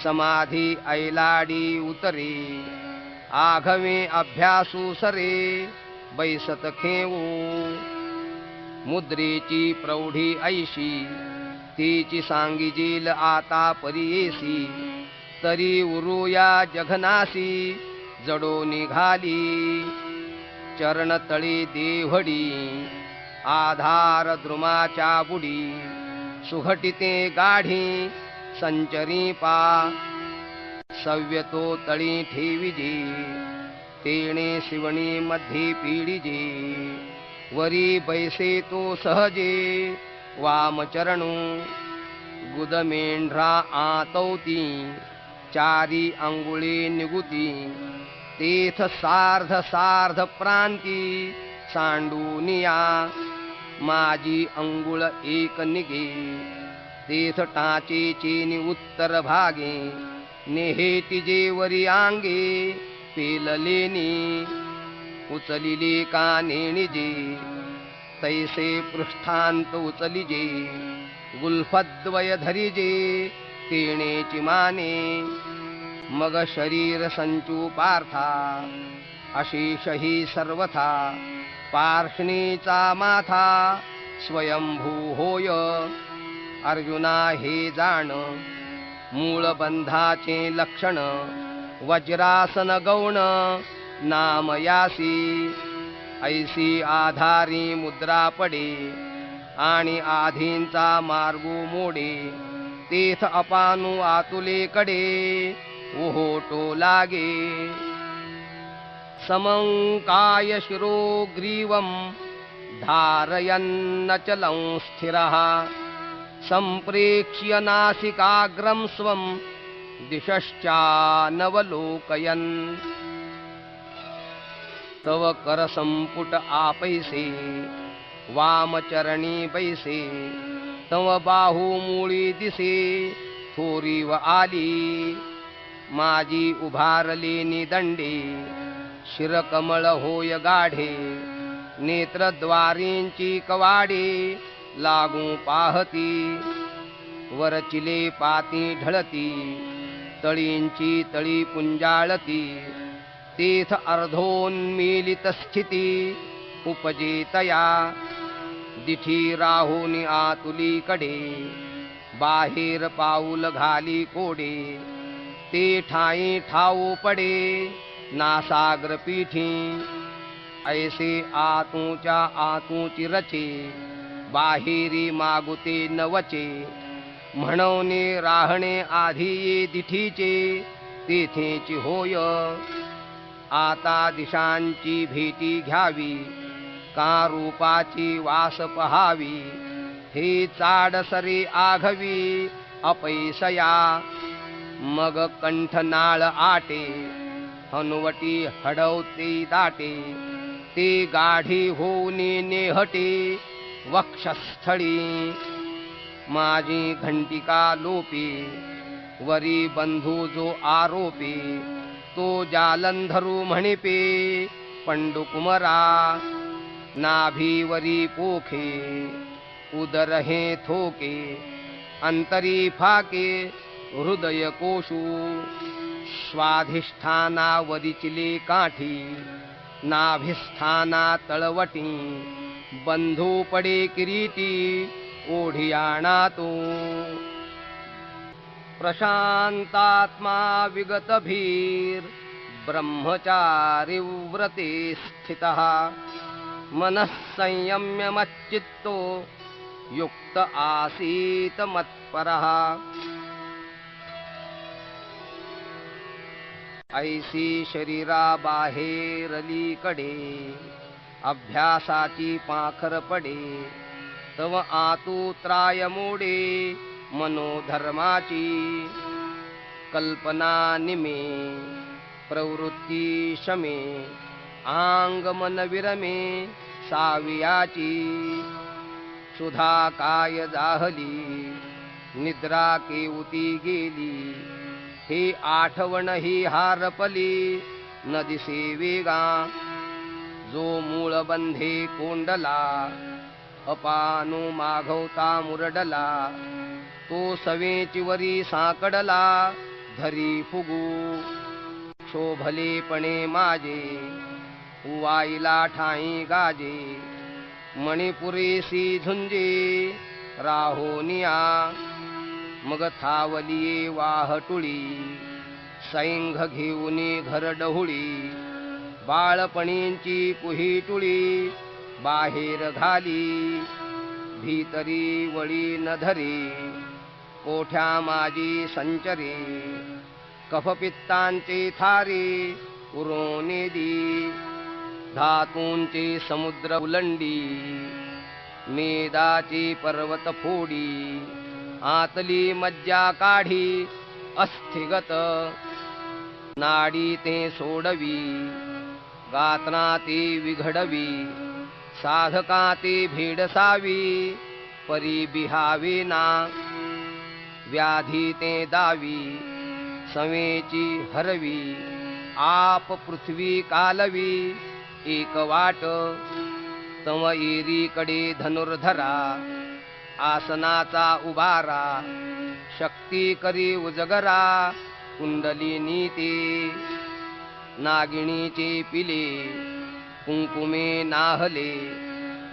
समाधी ऐलाडी उतरे आघवे अभ्यासू सरे बैसत खेवू मुद्रेची प्रौढी ऐशी तीची सांगिजील आता परियेसी तरी उरुया जघनासी जडो निघाली चरणतळी देवडी आधार द्रुमाच्या बुडी सुघटिते गाढी संचरी पा सव्यतो तळी ठेविजे तेणे शिवणी मध्ये पीडिजे वरी बैसे तो सहजे वामचरणू गुदमेंढ्रा आतौती चारी अंगुळे निगुती तेथ सार्ध सार्ध प्रांती सांडूनिया माझी अंगुळ एक निगे तेथ टाचेची उत्तर भागे नेहेती जेवरी आंगे पेललेनी उचलिले का नेणिजे तैसे पृष्ठांत उचलिजे गुल्फद्वय धरिजे तेणेची माने मग शरीर संचू पार्था अशेष ही सर्वथा पार्ष्णीचा माथा स्वयंभू होय अर्जुना हे जाण मूळ बंधाचे लक्षण वज्रासन गौण नामयासी ऐसी आधारी मुद्रा पडे आणि आधींचा मार्गू मोडे तेथ अपानु आतुलेकडे ओहोटो लागे समंकाय शिरो ग्रीवं धारयन्नचलं स्थिरः सम्प्रेक्ष्य नासिकाग्रं स्वं दिशश्चानवलोकयन् तव करसंपुट आपैसे वामचरणी बैसे तव बाहुमूळी दिसे थोरीव आली माझी उभारलेनी दंडे शिरकमळ होय गाढे नेत्रद्वारींची कवाडे लागू पाहती वरचिले पाती ढळती तळींची तळी पुंजाळती तेथ अर्धोन्मीलित स्थिती उपजेतया दिठी राहुनी आतुलीकडे बाहेर पाऊल घाली कोडे ते ठाई ठाऊ पडे नासाग्र पीठी ऐसे आतूच्या आतूची रचे बाहेरी मागुते नवचे म्हणवणे राहणे आधी ये दिठीचे तेथेची होय आता दिशांची भेटी घ्यावी का रूपाची वास पहावी हे चाडसरे आघवी अपैसया मग कंठनाळ आटे हनुवटी हडवते दाटे ते गाढी होऊनी नेहटे वक्षस्थळी माझी घंटिका लोपी वरी बंधू जो आरोपी तो जालंधरू म्हणिपे पंडुकुमरा नाभीवरी पोखे उदर हे थोके अंतरी फाके हृदय कोशू स्वाधिष्ठानावरिचिले काठी नाभिस्थाना तळवटी बंधू पडे किरीटी ओढियाणा तो प्रशांतात्मा विगतभीर ब्रह्मचारी व्रते स्थितः मनः संयम्य मच्चित्तो युक्त आसीत मत्परः ऐसी शरीरा बाहेरली कडे अभ्यासाची पाखर पडे तव आतू त्राय मोडे मनोधर्माची कल्पना निमे प्रवृत्ती शमे आंग मन विरमे सावियाची सुधा काय जाहली निद्रा केवती गेली हे आठवण ही हारपली न दिसे वेगा जो मूळ बंधे कोंडला अपानु माघवता मुरडला तो सवेची वरी साकडला धरी फुगू शोभलेपणे माझे उवाईला ठाई गाजे मणिपुरेसी झुंजे राहोनिया मग थावलिये वाहटुळी सैंघ घेऊनी घर डहुळी बाळपणींची पुहीटुळी बाहेर घाली भीतरी वळी न धरी कोठ्या माझी संचरे कफपित्तांचे थारे उरोनेदी धातूंचे समुद्र उलंडी मेदाची पर्वत फोडी आतली मज्जा काढी अस्थिगत नाडी ते सोडवी गातना ते विघडवी साधका ते भेडसावी परी बिहावे ना व्याधी ते दावी सवेची हरवी आप पृथ्वी कालवी एक वाट तम एरीकडे धनुर्धरा आसनाचा उभारा शक्ती करी उजगरा कुंडलिनी ते नागिणीचे पिले कुंकुमे नाहले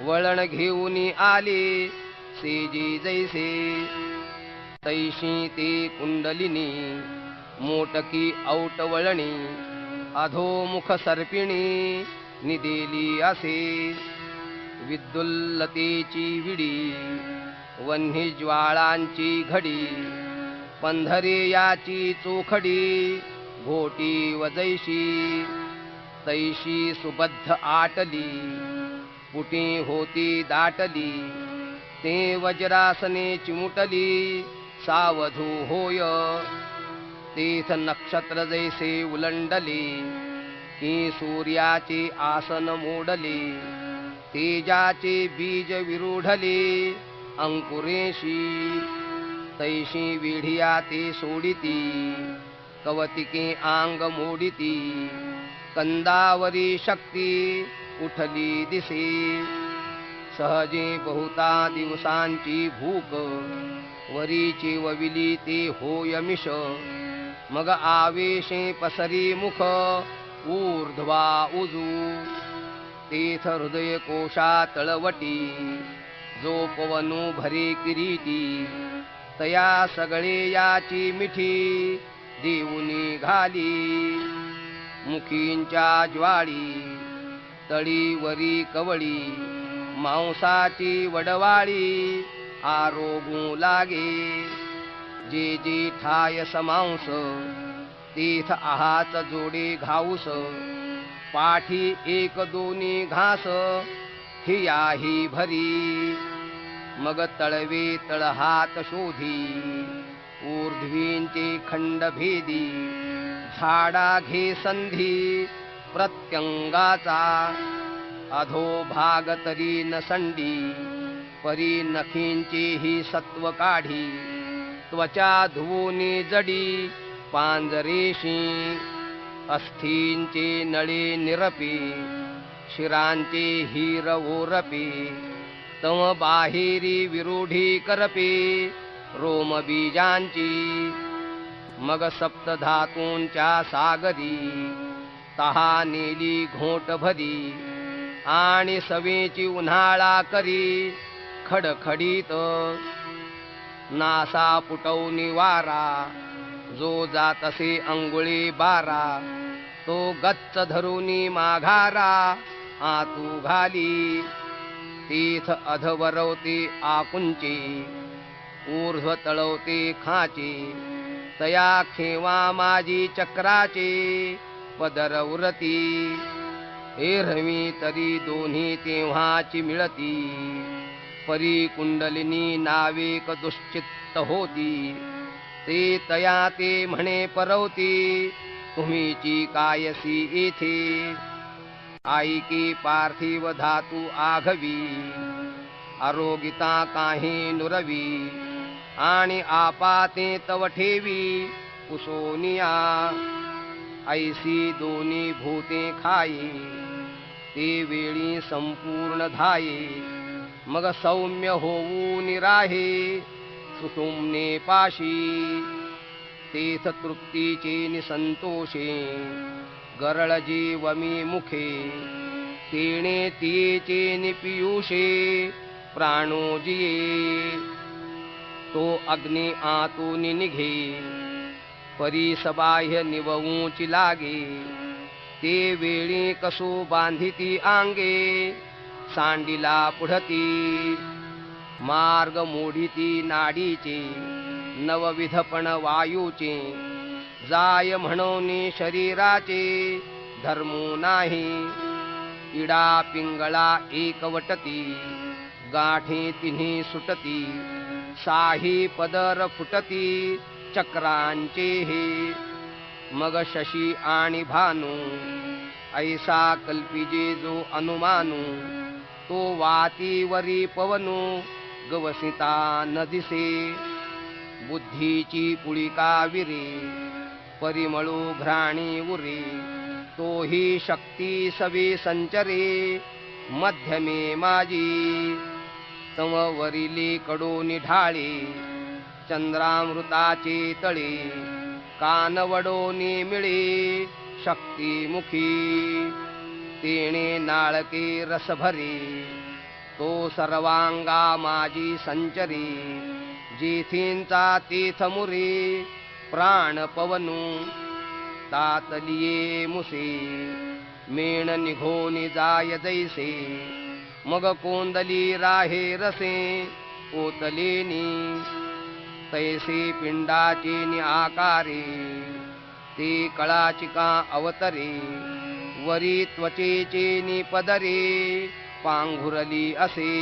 वळण घेऊन आले सेजी जैसे तैशी ते कुंडलिनी मोटकी औटवळणी अधोमुख सर्पिणी निदेली असे विद्युल्लतेची विडी वन्ही ज्वाळांची घडी पंधरे याची चोखडी घोटी वजैशी तैशी सुबद्ध आटली पुटी होती दाटली ते वज्रासने चिमुटली सावधू होय तीथ नक्षत्र जैसे उलंडले की सूर्याचे आसन मोडले तेजाचे बीज विरूढले अंकुरेशी तैशी विढिया ते सोडिती कवतिके आंग मोडिती कंदावरी शक्ती उठली दिसे सहजे बहुता दिवसांची भूक वरीची वविली ते होय मिश मग आवेशे पसरी मुख ऊर्ध्वा उजू तेथ हृदय कोशा तळवटी जो पवनु भरे किरीटी तया सगळे याची मिठी देऊनी घाली मुखींच्या ज्वाळी तळीवरी कवळी मांसाची वडवाळी आरोगू लागे जे जे ठाय समांस तीथ आहाच जोडे घाऊस पाठी एक दोन्ही घास हियाही भरी मग तळवे तळहात शोधी ऊर्ध्वींचे खंड भेदी झाडा घे संधी प्रत्यंगाचा अधो भाग तरी नसंडी परी नखींची ही सत्व काढी त्वचा धुवोनी जडी पांजरेशी अस्थींचे नळे निरपे शिरांचे हिर ओरपे तम बाहेरी विरूढी करपे रोम बीजांची मग सप्तधातूंच्या सागरी तहा नेली घोट भरी आणि सवेची उन्हाळा करी खडखडीत नासा पुटवनी वारा जो जातसे अंगुळी बारा तो गच्च धरुनी माघारा आतू घाली तीथ अधवरवते आकुंचे ऊर्ध्व तळवते खाचे तया खेवा माझी चक्राचे पदर उरती एरवी तरी दोन्ही तेव्हाची मिळती परी कुंडलिनी नावेक दुश्चित्त होती ते तया ते म्हणे परवती तुम्हीची कायसी येथे आईकी पार्थिव धातू आघवी आरोगिता काही नुरवी आणि आपाते तव ठेवी कुसोनिया ऐसी दोन्ही भूते खाये ते वेळी संपूर्ण धाये मग सौम्य होऊ निराहे सुषुम्ने पाशी तेथ तृप्तीचे निसंतोषे गरळ जीवमी मुखे तेणे तियेचे निपियुषे प्राणोजिये तो अग्नी आतून निघे परिसबाह्य निवऊची लागे ते वेळी कसो बांधिती आंगे सांडिला पुढती मार्ग मोडिती नाडीचे नवविधपण वायूचे जाय म्हणून शरीराचे धर्मो नाही इडा पिंगळा एकवटती गाठी तिन्ही सुटती साही पदर फुटती चक्रांचे हे मग शशी आणि भानू ऐसा कल्पिजे जो अनुमानू तो वातीवरी पवनू गवसिता न दिसे बुद्धीची पुळिका विरे परिमळू घ्राणी उरे तोही शक्ती सवे संचरे मध्यमे माझी समवरिले कडोनी ढाळे चंद्रामृताचे तळे कानवडोनी मिळे शक्तिमुखी तेणे नाळके रसभरे तो सर्वांगा माझी संचरे जेथींचा तीर्थमुरे प्राण पवनू तातलिये मुसे मेण निघोनी जाय जैसे मग कोंदली राहे रसे ओतलेनी तैसे पिंडाचे नि आकारे ते कळाचिका अवतरे वरी त्वचेचे नि पदरे पांघुरली असे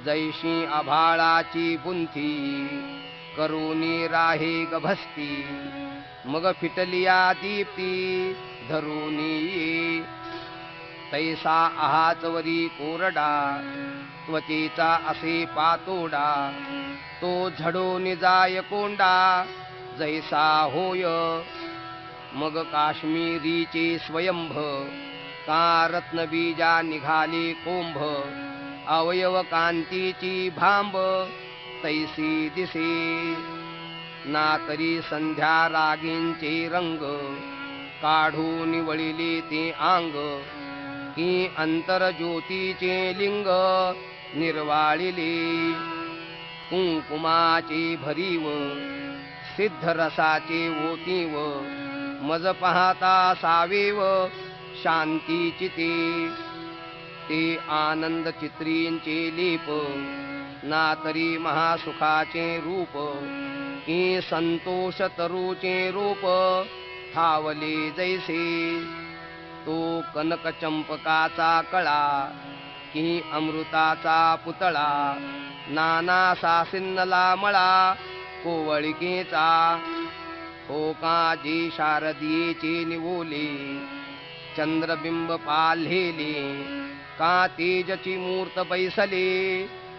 जैशी आभाळाची बुंथी करुनी राहे गभस्ती मग फिटलिया दीप्ती धरुनी ये तैसा आहाचवरी कोरडा त्वचेचा असे पातोडा तो झडोनी जाय कोंडा जैसा होय मग काश्मीरीचे स्वयंभ का रत्नबीजा निघाले कोंभ अवयव कांतीची भांब तैसी दिसे ना तरी संध्या रागींचे रंग काढून वळिले ते आंग की अंतर ज्योतीचे लिंग निर्वाळिले कुंकुमाचे भरीव सिद्धरसाचे ओतीव मज पाहता सावेव शांतीची ते आनंद चित्रींचे लेप ना तरी महासुखाचे रूप की संतोष तरुचे रूप थावले जैसे तो कनक चंपकाचा कळा की अमृताचा पुतळा नाना सासिन्नला मळा कोवळिकेचा हो का जे शारदीचे निवोले चंद्रबिंब पाल्हेले का तेजची मूर्त बैसले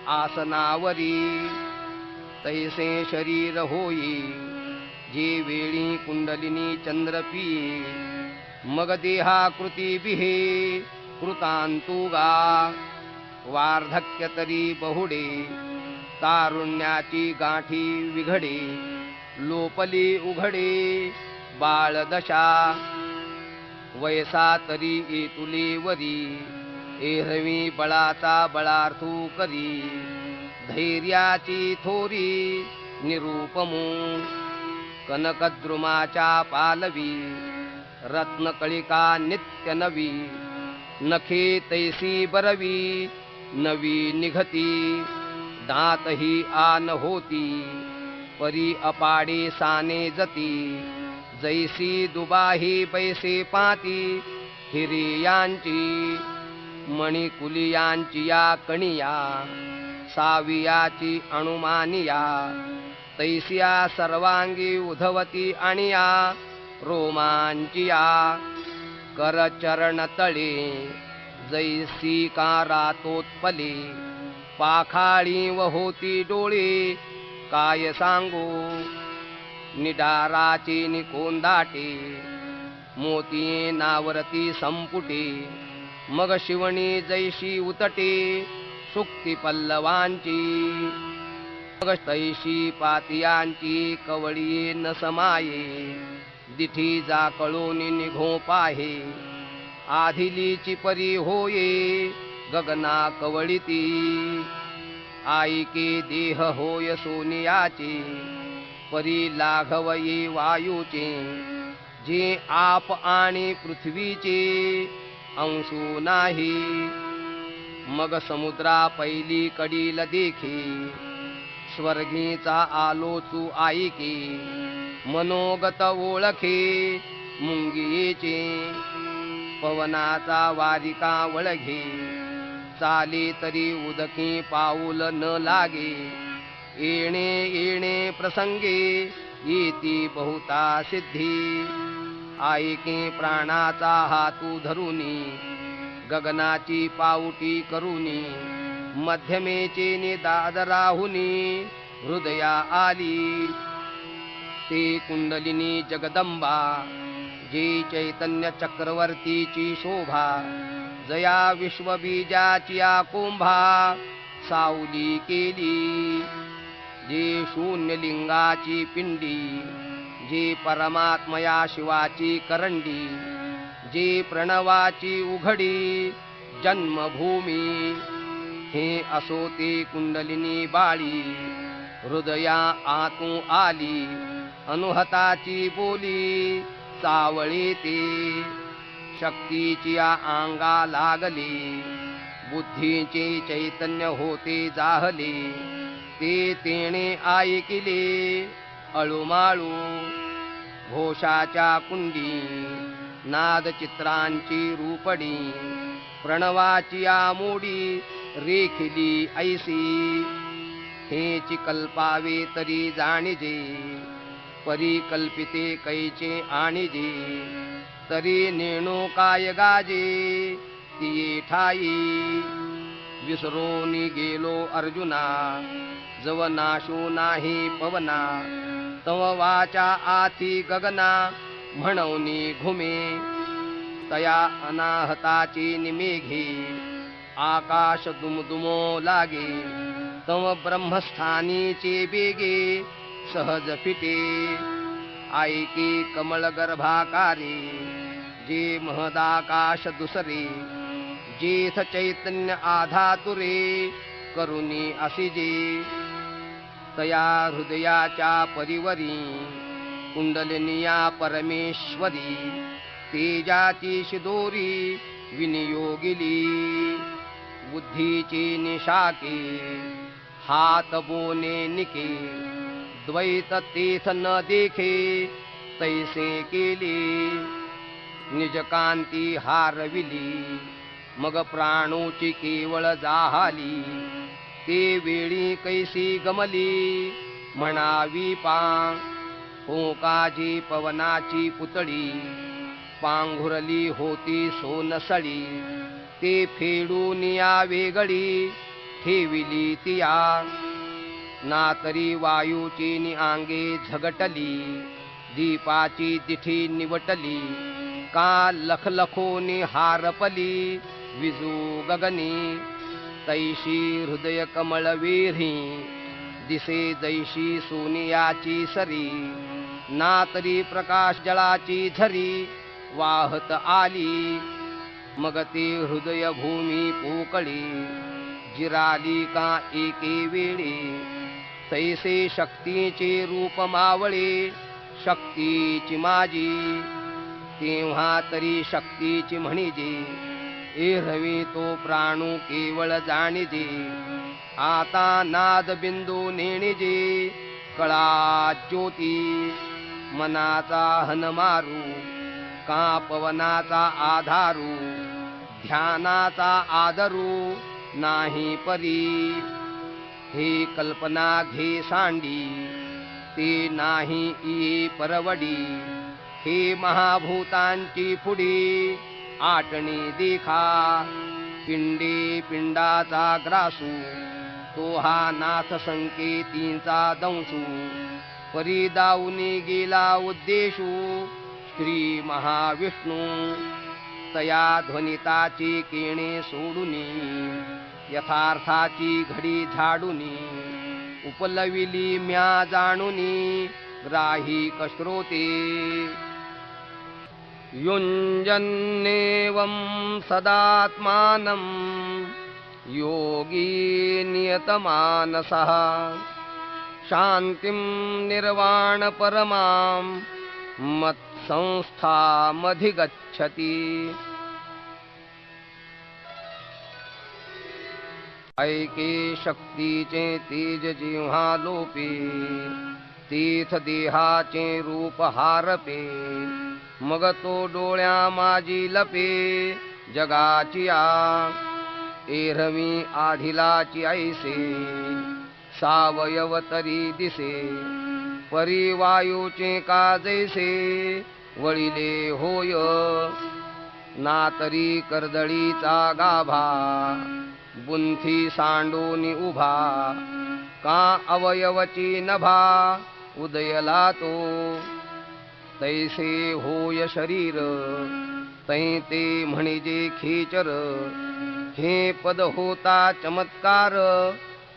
आसनावरी तैसे शरीर होई जे वेळी कुंडलिनी चंद्रपी मग देहाकृती बिहे कृतांतुगा वार्धक्य तरी बहुडे तारुण्याची गाठी विघडे लोपली उघडे बाळदशा वयसा तरी येतुले वरी एरवी बळाचा बळार्थू करी धैर्याची थोरी निरूपमू कनकद्रुमाच्या पालवी रत्नकळिका नित्य नवी नखे तैसी बरवी नवी निघती दातही आन होती परी अपाडे साने जती जैसी दुबाही पैसे पाती हिरियांची मणिकुलियांची या कणिया सावियाची अणुमानिया तैसिया सर्वांगी उधवती आणिया रोमांचिया करचरण तळे जैसी कारातोत्पले पाखाळी व होती डोळे काय सांगू निडाराचे निकोंदाटे मोती नावरती संपुटे मग शिवणी जैशी उतटे सुक्ती पल्लवांची मग तैशी पातियांची कवळी न समाये दिठी जाकळून निघो पाहे आधिलीची परी होये गगना कवळिती आईके देह होय सोनियाचे परी लाघवये वायूचे जे आप आणि पृथ्वीचे अंशू नाही मग समुद्रा पहिली कडील देखे स्वर्गीचा आलोचू आईके मनोगत ओळखे मुंगियेचे पवनाचा वारिका वळघे चाले तरी उदकी पाऊल न लागे. येणे येणे प्रसंगे येती बहुता सिद्धी. ऐके प्राणाचा हातू धरुनी गगनाची पाऊटी करुनी. मध्यमेचे निदाद राहुनी हृदया आली. ते कुंडलिनी जगदंबा जे चैतन्य चक्रवर्तीची शोभा. जया विश्वबीजाची कुंभा सावली केली. जे शून्यलिंगाची पिंडी जे परमात्मया शिवाची करंडी. जे प्रणवाची उघडी जन्मभूमी. हे असो ते कुंडलिनी बाळी हृदया आतू आली. अनुहताची बोली चावळी ते शक्तीची अंगा लागली. बुद्धीचे चैतन्य होते जाहले. ते तेणे ऐकिले अळूमाळू. घोषाच्या कुंडी नाद चित्रांची रूपडी. प्रणवाची आमोडी रेखिली ऐसी. हेची कल्पावे तरी जाणिजे परिकल्पिते कैचे आणिजे. तरी नेणो काय गाजे तिये ठाई. विसरोनी गेलो अर्जुना जव नाशो नाही पवना. तव वाचा आती गगना म्हणवनी घुमे. तया अनाहताची निमेघे आकाश दुमदुमो लागे. तव ब्रह्मस्थानीचे बेगे सहज फिटे. ऐके कमळ गर्भाकारे जे महदाकाश दुसरे. जेथ चैतन्य आधातुरे करुणी असिजे. तया हृदयाच्या परिवरी कुंडलिनिया परमेश्वरी. तेजाची शिदोरी विनियोगिली. बुद्धीची निशाके हात बोने निके. द्वैत तेथ न देखे तैसे केले. निजकांती हारविली मग प्राणोची केवळ जाहाली. ते वेळी कैसी गमली म्हणावी पांग. ओकाजी पवनाची पुतळी पांघुरली होती सोनसळी. ते फेडून या वेगळी ठेविली तिया. ना तरी वायूची निआंगे झगटली. दीपाची दिठी निवटली. का लखलखोनी हारपली विजू गगनी. तैशी हृदय कमळ वेरी दिसे जैशी सोनियाची सरी. ना तरी प्रकाश जळाची झरी वाहत आली. मग ते हृदय भूमी पोकळी जिराली का एके वेळी. तैसे शक्तीचे रूप मावळे शक्तीची माझी. तेव्हा तरी शक्तीची म्हणिजे एरवी तो प्राणू केवळ जाणिजे. आता नाद बिंदू नेणिजे कळा ज्योती. मनाचा हन मारू का पवनाचा आधारू. ध्यानाचा आदरू नाही परी. हे कल्पना घे सांडी ते नाही ई परवडी. हे महाभूतांची पुडी आटणी देखा. पिंडे पिंडाचा ग्रासू तो हा नाथ संकेतींचा दंशू. परी दाऊनी गेला उद्देशू श्री महाविष्णू. तया ध्वनिताची केणे सोडूनी यथार्थाची घडी झाडूनी. उपलविली म्या जाणूनी ग्राही कश्रोते. युञ्जन्नेवं सदात्मानं योगी नियतमानसः. शान्तिं निर्वाण परमां मत्संस्थामधिगच्छति. ऐके शक्तीचे तेज जिव्हा लोपे. तीर्थ देहाचे रूप हारपे. मग तो डोळ्या माझी लपे जगाची आ. एरवी आढिलाची ऐसे सावयव तरी दिसे परिवायूचे का जैसे वळिले होय ना तरी कर्दळीचा गाभा बुंथी सांडूनी उभा का अवयवची नभा उदयला तो तैसे होय शरीर तै ते म्हणजे खेचर हे पद होता चमत्कार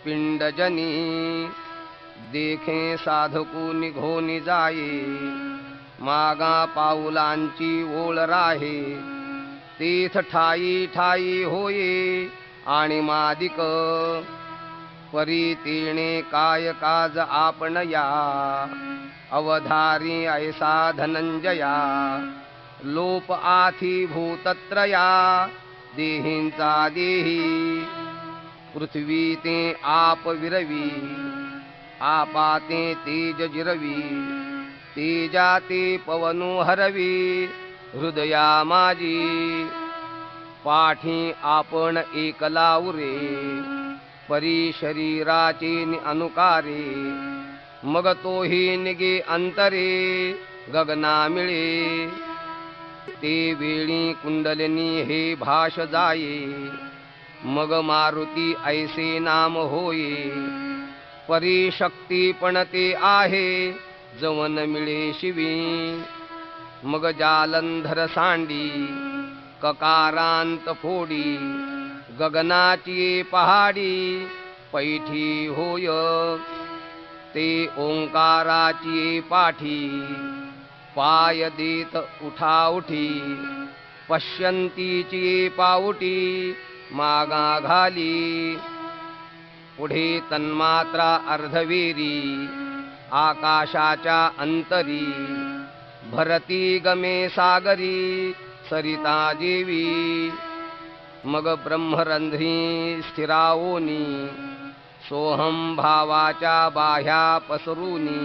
पिंडजनी देखे साधकू निघोनी जाये मागा पाऊलांची ओळ राहे तीथ ठाई ठाई होये आणि मादिक परी तेणे काय काज आपण या अवधारी ऐसा धनंजया लोप आथी भूतत्रया देहींचा देही पृथ्वी ते आप विरवी आपाते तेज जिरवी तेजा ते पवनु हरवी हृदया माझी पाठी आपण एकला उरे परी शरीराचे अनुकारे मग तोही निगे अंतरे गगना मिळे ते वेळी कुंडलिनी हे भाष जाये मग मारुती ऐसे नाम होये परी शक्ती पण ते आहे जवन मिळे शिवी मग जालंधर सांडी ककारांत फोडी गगनाची पहाडी पैठी होय ते ओंकाराची पाठी पाय देत उठा उठी पश्यंतीची पाऊटी मागा घाली पुढे तन्मात्रा अर्धवेरी आकाशाच्या अंतरी भरती गमे सागरी सरिता देवी मग ब्रह्मरंध्री स्थिरावोनी सोहम भावाच्या बाह्या पसरूनी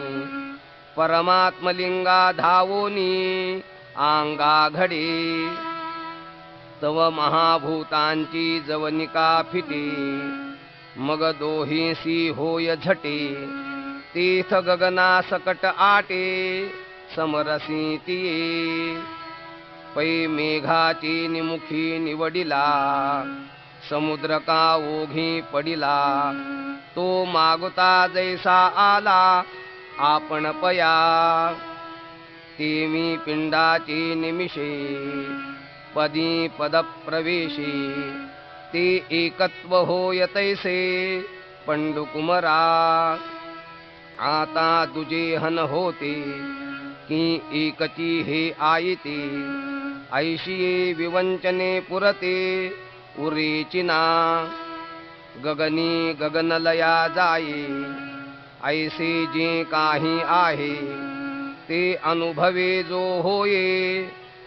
परमात्मलिंगा धावोनी आंगा घडे तव महाभूतांची जवनिका फिटे मग दोहीसी होय झटे तीथ गगना सकट आटे समरसी तिये पै मेघाची निमुखी निवडिला समुद्र का ओघी पडिला तो मागुता जैसा आला आपण पया तेमी पिंडाची निमिषे पदी पद प्रवेशी ते एकत्व होय तैसे पंडुकुमरा आता तुझे हन होते की एकची हे आयते ऐशिये विवंचने पुरते उरेचिना गगनी गगनलया जाये ऐसे जे काही आहे ते अनुभवे जो होये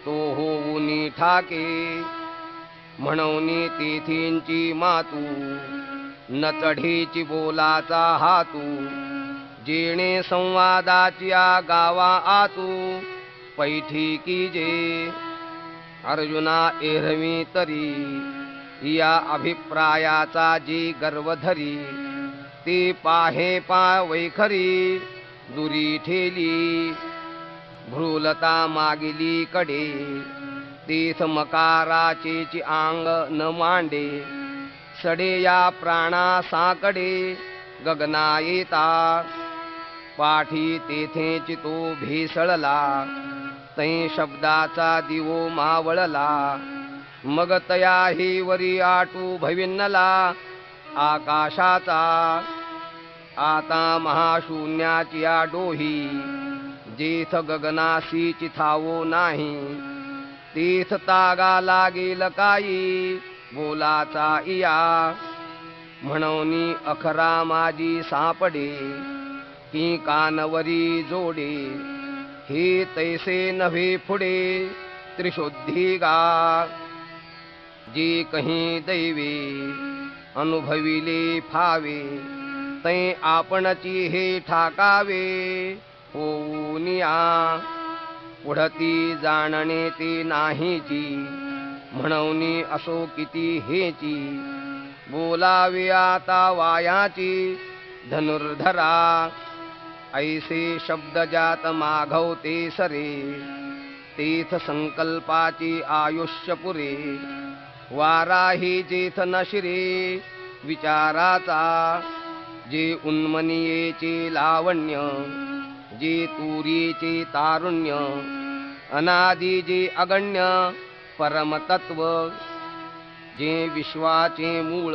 तो होऊनी ठाके म्हणूनी तेथींची मातू न चढीची बोलाचा हातू जेणे संवादाची गावा आतू पैठी की जे अर्जुना एरवी तरी या अभिप्रायाचा जी गर्वधरी ते पाहे पा वैखरी दुरी ठेली भ्रूलता मागिली कडे तीथ मकाराचेची आंग न मांडे सडे या प्राणा साकडे गगना येता पाठी तेथेची तो भेसळला तै शब्दाचा दिवो मावळला मग तया ही वरी आटू भविन्नला आकाशाचा आता महाशून्याची या डोही जेथ गगनासी चिथावो नाही तीथ तागा लागेल काही बोलाचा इया म्हणूनी अखरा माझी सापडे की कानवरी जोडे हे तैसे नव्हे पुढे त्रिशुद्धी गा जे कहीं दैवे अनुभविले फावे तै आपणची हे ठाकावे होऊनिया पुढती जाणणे ते नाहीची म्हणूनी असो किती हेची बोलावे आता वायाची धनुर्धरा ऐसे शब्द जात माघवते सरे तीर्थ संकल्पाची आयुष्य पुरे वाराही जेथ नशिरे विचाराचा जे उन्मनीयेचे लावण्य जे तुरीचे तारुण्य अनादि जे अगण्य परमतत्व जे विश्वाचे मूळ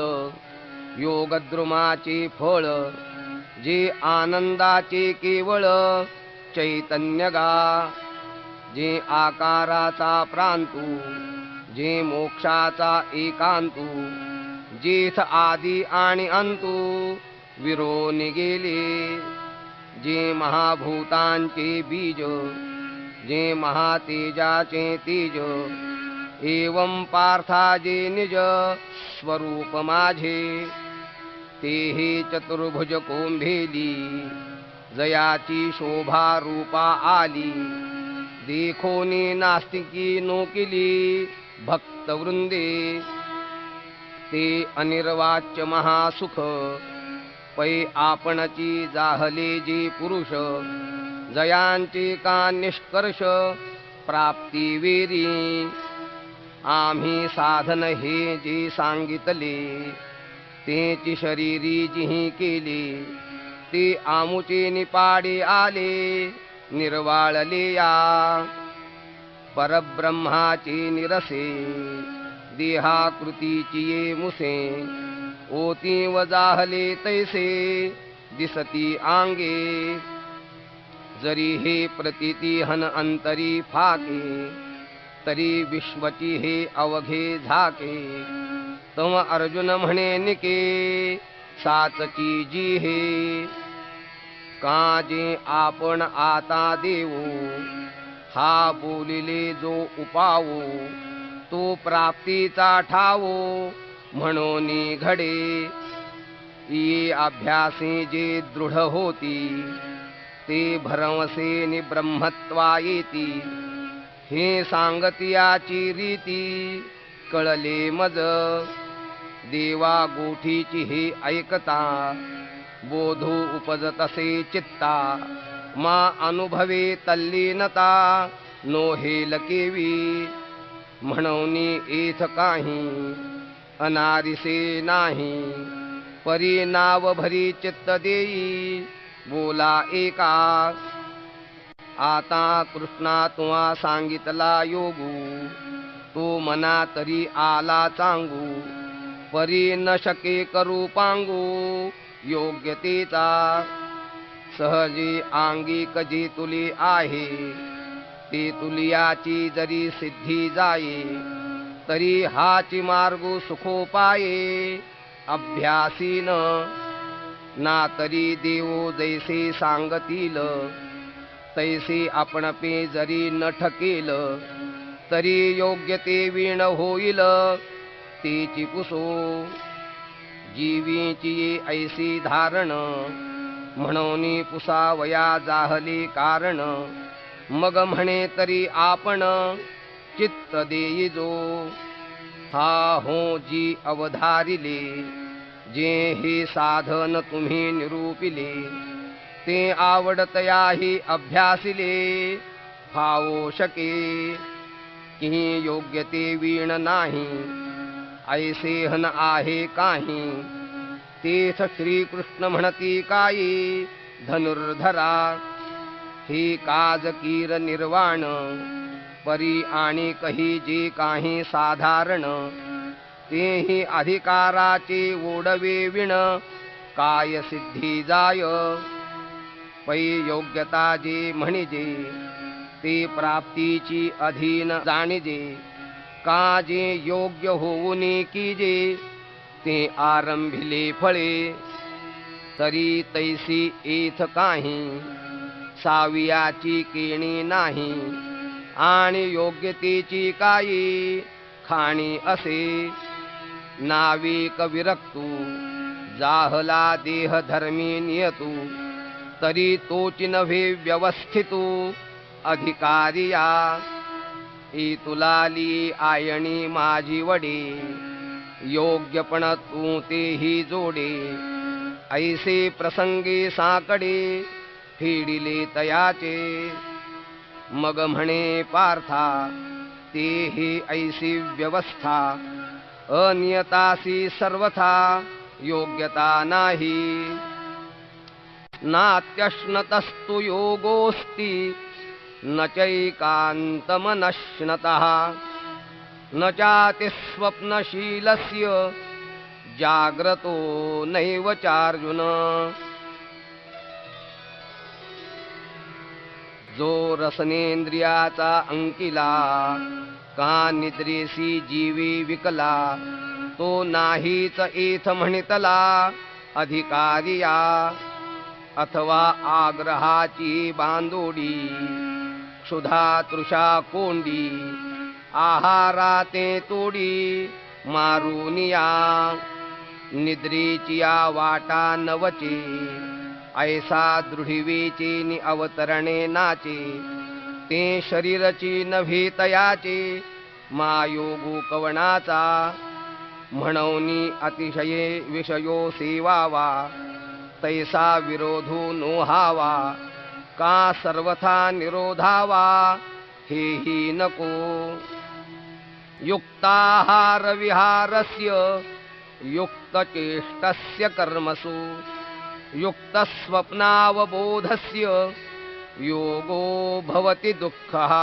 योगद्रुमाचे फळ जे आनंदाचे केवळ चैतन्यगा जे आकाराचा प्रांतू जे मोक्षाचा एकांतू जेथ आदी आणि अंतू विरोनी गेले जे महाभूतांचे बीज जे महातेजाचे तेज एवं पार्था जे निज स्वरूप माझे ते हे चतुर्भुज कोंभेली जयाची शोभा रूपा आली देखोनी नास्तिकी नोकिली भक्तवृंदे ते अनिर्वाच्य महासुख पै आपणची जाहले जे पुरुष जयांचे का निष्कर्ष प्राप्ती वेरी आम्ही साधन हे जे सांगितले तेची शरीरी जिही केले ते आमुचे निपाडे आले निर्वाळले या परब्रह्माचे निरसे देहाकृतीची ये मुसे ओती व जाहले तैसे दिसती आंगे जरी हे प्रतीती हन अंतरी फाके तरी विश्वची हे अवघे झाके तम अर्जुन म्हणे निके साचची जी हे काजे आपण आता देऊ हा बोलिले जो उपावो तो प्राप्तीचा ठावो म्हणून घडे ये अभ्यासी जे दृढ होती ते भरवसे नि ब्रह्मत्वा येती हे सांगतियाची रीती कळले मज देवा गोठीची हे ऐकता बोधू उपजतसे चित्ता मा अनुभवे तल्लीनता नो हेल केवी म्हणून एथ काही अनारिसे नाही परी नाव भरी चित्त देई बोला एका आता कृष्णा तुवा सांगितला योगू तो मना तरी आला चांगू परी न शके करू पांगू योग्यतेचा सहजी आंगिक जे तुली आहे ते तुलियाची जरी सिद्धी जाये तरी हाची मार्गू सुखोपाये अभ्यासीन ना तरी देवो जैसे सांगतील तैसे आपण पे जरी न ठकेल तरी योग्य ते वीण होईल तेची कुसो जीवीची ऐसी धारण म्हणून पुसावया जाहले कारण मग म्हणे तरी आपण चित्त देईजो हा हो जी अवधारिले जे हे साधन तुम्ही निरूपिले ते आवडतयाही अभ्यासिले फावो शके की योग्य ते वीण नाही ऐसे हन आहे काही तेथ श्रीकृष्ण म्हणती काई धनुर्धरा हे काजकीर निर्वाण परी आणि कही जे काही साधारण तेही अधिकाराचे ओढवे विण काय सिद्धी जाय पै योग्यता जे म्हणिजे ते प्राप्तीची अधीन जाणिजे का जे योग्य होऊन कीजे ते आरंभिले फळे तरी तैसी एथ काही सावियाची केणी नाही आणि योग्यतेची काही खाणी असे नाविक विरक्तू जाहला देह धर्मी नियतू तरी तोची नव्हे व्यवस्थितू अधिकारिया ई तुलाली आयणी माझी वडी योग्यपण तू तेही जोडे ऐसे प्रसंगे साकडे फेडिले तयाचे मग म्हणे पार्था तेही ऐसी व्यवस्था अनियतासी सर्वथा योग्यता नाही नात्यश्नतस्तु योगोस्ति न चैकान्तमनश्नतः न चाति स्वप्नशीलस्य जाग्रतो नैव चार्जुन जो रसनेंद्रियाचा अंकिला का निद्रेसी जीवी विकला तो नाहीच एथ म्हणितला अधिकारिया अथवा आग्रहाची बांधोडी क्षुधा तृषा कोंडी आहाराते तोडी मारुनिया निद्रेचिया वाटा नवचे ऐसा दृढिवेचे नि अवतरणे नाचे ते शरीरची नव्हे तयाचे मायोगो कवणाचा म्हणूनी अतिशये विषयो सेवावा तैसा विरोधो नोहावा का सर्वथा निरोधावा हेही नको युक्ताहार विहारस्य युक्तचेष्टस्य कर्मसु युक्तस्वप्नावबोधस्य योगो भवति दुःखः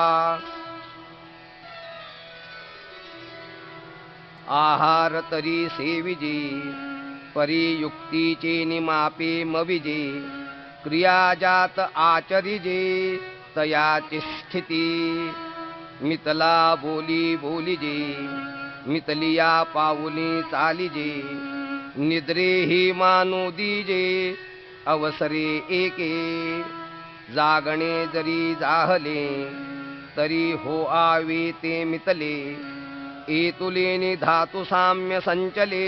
आहार तरी सेविजे परियुक्तीचे निमापे मविजे क्रियाजात आचरिजे तयाची स्थिती मितला बोली बोलिजे मितलिया पाऊली चालिजे निद्रेही मानू दीजे अवसरे एके जागणे जरी जाहले तरी हो आवे ते मितले एतुलेनी धातु साम्य संचले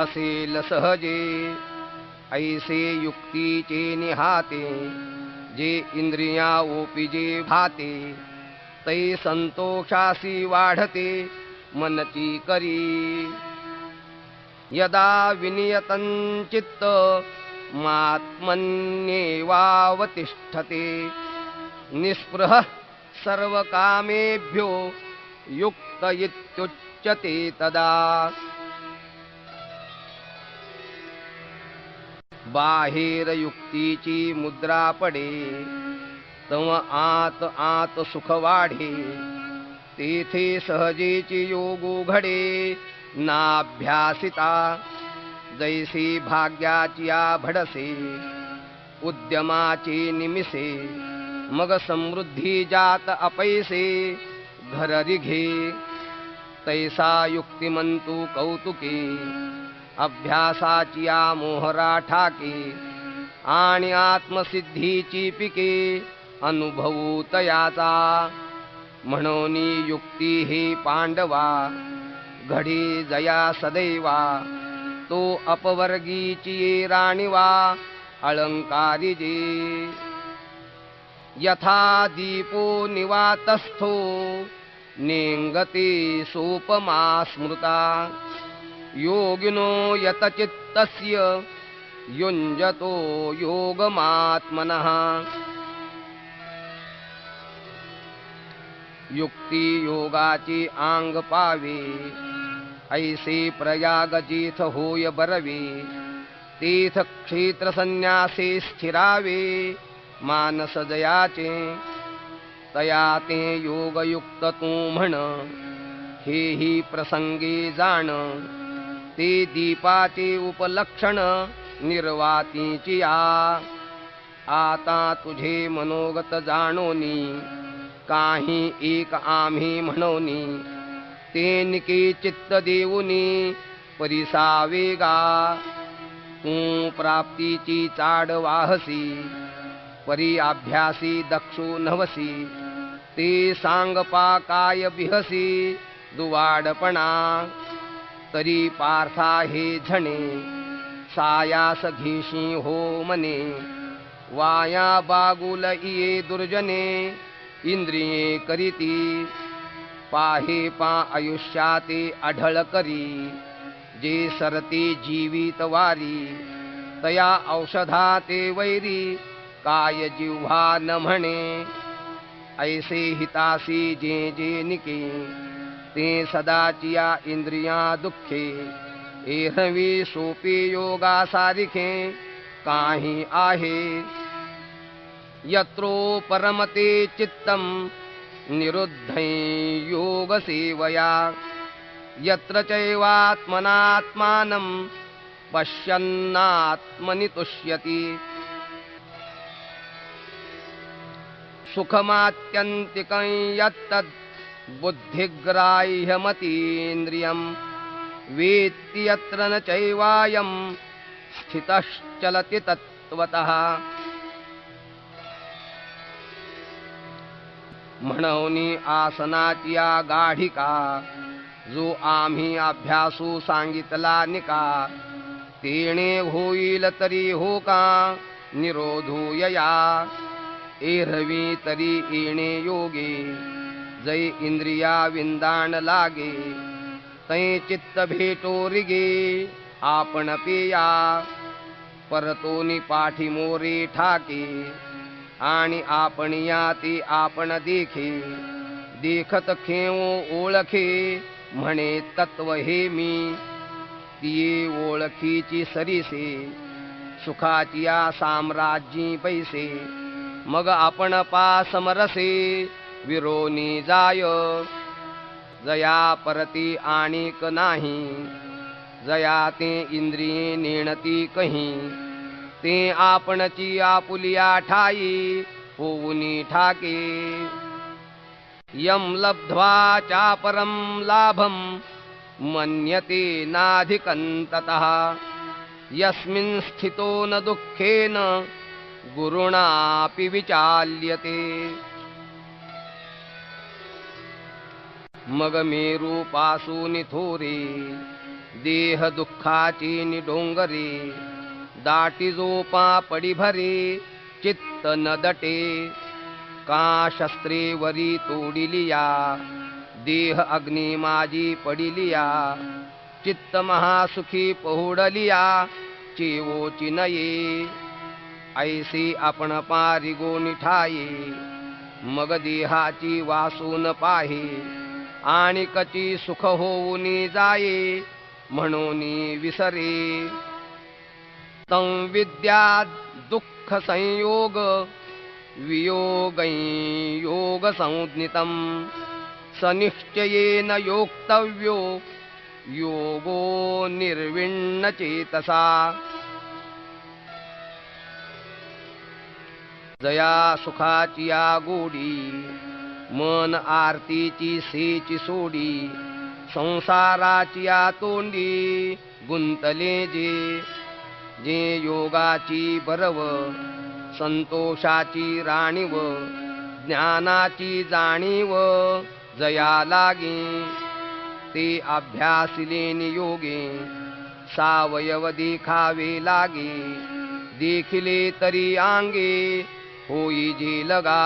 असेल सहजे ऐसे युक्तीचे निहाते जे इंद्रिया ओपिजे भाते तै संतोषासी वाढते मनची करी यदा विनियतं चित्त मात्मन्येवावतिष्ठते निस्पृह सर्वकामेभ्यो युक्त इत्युच्यते तदा बाहेर युक्तीची मुद्रा पडे तव आत आत सुख वाढे तेथे सहजेची योगो घडे नाभ्यासिता जैसी भाग्याची भडसे उद्यमाची निमिसे मग समृद्धी जात अपैसे घर रिघे तैसा युक्तिमंतू कौतुके अभ्यासाची मोहरा ठाके आणि आत्मसिद्धीची पिके अनुभवू तयाचा म्हणून युक्ती हे पांडवा घडी जया सदैवा तो अपवर्गीची राणीवा अलंकारी जे यथा दीपो निवातस्थो नेंगते सोपमा स्मृता योगिनो यतचित्तस्य युञ्जतो योगमात्मनः युक्ती योगाची आंग पावे ऐसे प्रयाग जिथ होय बरवे तीर्थ क्षेत्र संन्यासे स्थिरावे मानस जयाचे तया ते योगयुक्त तू म्हण हेही प्रसंगी जाण ते दीपाचे उपलक्षण निर्वातीची आता तुझे मनोगत जाणोनी काही एक आम्ही म्हणोनी ते निके चित्त देऊनी परिसावेगा तू प्राप्तीची चाड वाहसी परी अभ्यासी दक्षो नवसी ते सांगपा काय बिहसी दुवाडपणा तरी पार्था हे झणे सायास घेशी हो मने वाया बागुल इये दुर्जने इंद्रिये करीती पाहे पा आयुष्याते आढळ करी जे सरते जीवित वारी तया औषधा ते वैरी काय जिव्हा न म्हणे ऐसे हितासी जे जे निके ते सदाचिया इंद्रिया दुःखे एरवी सोपी योगा सारिखे काही आहे यत्रो परमते चित्तम निरुद्धं योग सेवया यत्र चैवात्मनात्मानं पश्यन्नात्मनि तुष्यति सुखमात्यन्तिकं यत्तद् बुद्धिग्राह्यमतीन्द्रियं वेत्ति यत्र न चैवायं स्थितश्चलति तत्त्वतः म्हणूनी आसनाची या गाढिका जो आम्ही अभ्यासू सांगितला निका तेणे होईल तरी हो का निरोधूयया एरवी तरी येणे योगे जै इंद्रिया विंदाण लागे तै चित्त भेटो रिगे आपण पेया परतोनी पाठी मोरे ठाके आणि आपण या ते आपण देखे देखत खेवो ओळखे म्हणे तत्व हे मी तिये ओळखीची सरीसे सुखाची या साम्राज्यी पैसे मग आपण पासमरसे विरोनी जाय जया परती आणिक नाही जया ते इंद्रिये नेणती कही ते आपणची आपुलिया ठाई होऊनी ठाके यम लब्ध्वा चापरम लाभम मन्यते नाधिकंततः यस्मिन् स्थितो न दुःखेन गुरुणापि विचाल्यते मग मेरू पासून थोरे देह दुःखाची निडोंगरे दाटी जोपा पडी भरे चित्त न दटे का शस्त्रे वरी तोडिलिया देह अग्नी माझी पडिलिया चित्त महासुखी पहुडलिया चेवोची नये ऐसे आपण पारी गोनी ठाये मग देहाची वासून पाहे आणि कची सुख होऊनी जाये म्हणून विसरे तं विद्या दुःख संयोग वियोगं योग संज्ञितं सनिश्चयेन योक्तव्यो योगो निर्विण्ण चेतसा जया सुखाची या गोडी मन आरतीची सेची सोडी संसाराची या तोंडी गुंतले जे जे योगाची बरव संतोषाची राणीव ज्ञानाची जाणीव जया लागे ते अभ्यासिले नियोगे सावयव देखावे लागे देखिले तरी आंगे होई जे लगा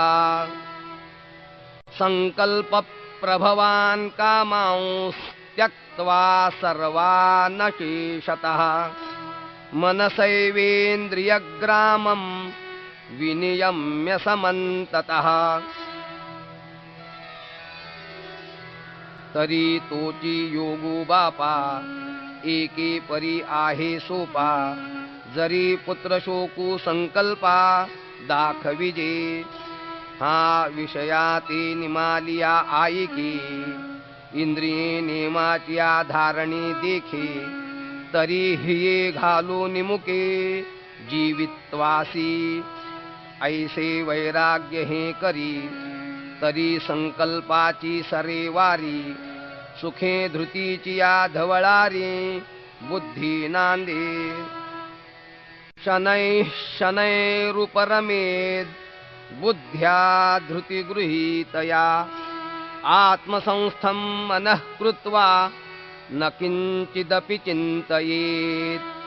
संकल्प प्रभवान कामांस त्यक्त्वा सर्वान् शेषतः मनसैवेन्द्रियग्रामं विनियम्य समन्ततः तरी तोची योगू बापा एके परी आहे सोपा जरी पुत्र शोकू संकल्पा दाखविजे हा विषयाती निमालिया आईकी इंद्रिये नेमाच्या धारणी देखे तरी हिये घालो निमुके जीवित्वासी ऐसे वैराग्य हे करी तरी संकल्पाची सरेवारी सुखे धृतीची या धवळारी बुद्धी नांदे शनैः शनैरुपरमेद बुद्ध्या धृती गृहीतया आत्मसंस्थं मनः कृत्वा न किंचिदपि चिंतयेत्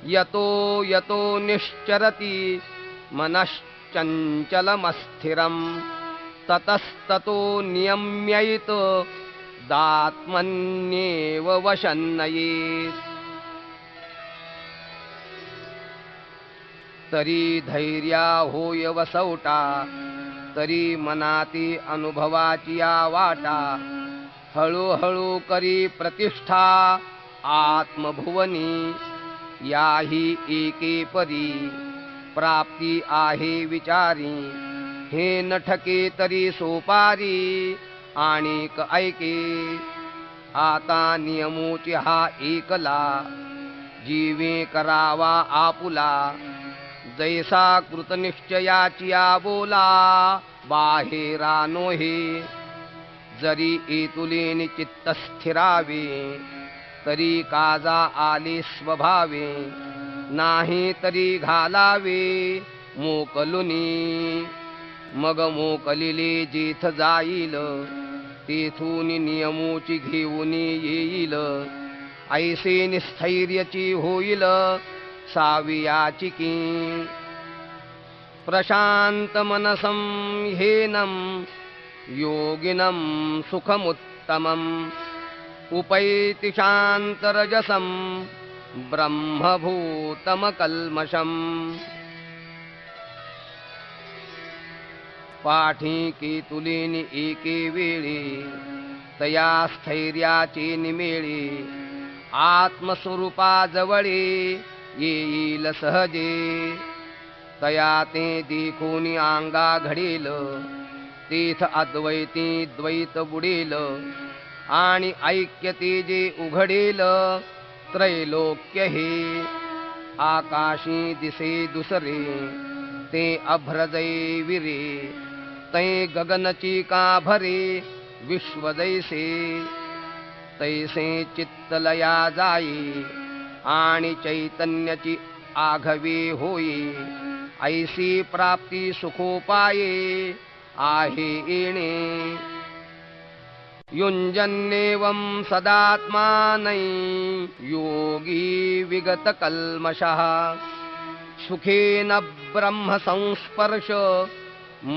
यतो यतो निश्चरति मनश्चञ्चलमस्थिरं ततस्ततो नियम्यैत दात्मन्येव वशन्नयेत् तरी धैर्या होय वसवटा तरी मनाती अनुभवाची या वाटा हळूहळू करी प्रतिष्ठा आत्मभुवनी याही एके परी प्राप्ती आहे विचारी हे न ठके तरी सोपारी आणिक ऐके आता नियमोची हा एकला जीवे करावा आपुला जैसा कृतनिश्चयाची बोला बाहेरा नोहे जरी एतुलेनि चित्त स्थिरावे तरी काजा आले स्वभावे नाही तरी घालावे मोकलुनी मग मोकलिले जेथ जाईल तेथून नियमोची घेऊन येईल ऐसे निस्थैर्यची होईल सावियाची की प्रशांत मनसं ह्येनं योगिनं सुखमुत्तमम् उपैति शान्तरजसं ब्रह्मभूतमकल्मषम् पाठी केतुलेनि एके वेळी तया स्थैर्याचे निमेळे आत्मस्वरूपाजवळे येईल सहजे तया ते देखोनी अंगा घडेल तेथ अद्वैती द्वैत बुडेल आणि ऐक्यते जे उघडेल त्रैलोक्य हे आकाशी दिसे दुसरे ते अभ्रजै विरे तै गगनची का भरे विश्व जैसे तैसे चित्तलया जाई आणि चैतन्याची आघवे होई ऐसी प्राप्ती सुखोपाये आहे येणे युञ्जन्नेवं सदात्मानै योगी विगत कल्मषः सुखेन ब्रह्म संस्पर्श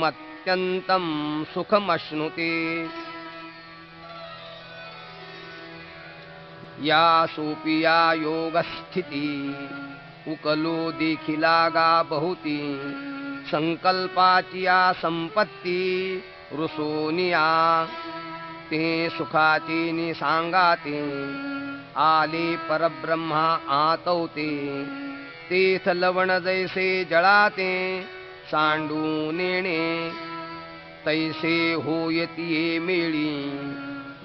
मत्यन्तं सुखमश्नुते या सोपिया योगस्थिती उकलो देखिला गा बहुती संकल्पाची या संपत्ती रुसोनिया ते सुखाची नि सांगाते आले परब्रह्मा आतवते तेथ लवण जैसे जळाते सांडून नेणे तैसे होयती मेळी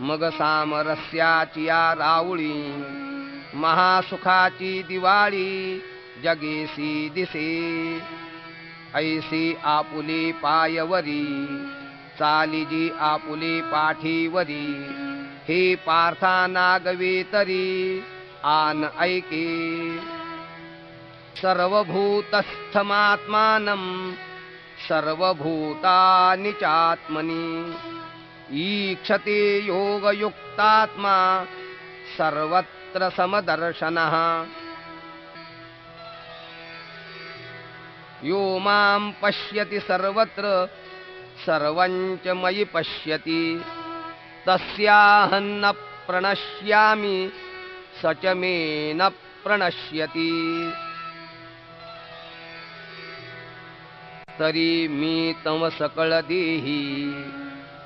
मग सामरस्याची या रावळी महासुखाची दिवाळी जगेसी दिसे ऐसी आपुले पायवरी चालीजी आपुले पाठीवरी हे पार्था नागवे तरी आन ऐके सर्वभूतस्थमात्मानं सर्वभूतानि चात्मनि ईक्षते योगयुक्तात्मा सर्वत्र समदर्शनः यो मां पश्यति सर्वत्र सर्वञ्च मयि पश्यति तस्याहं न प्रणश्यामि स च मे न प्रणश्यति तरी मी तम सकळ देही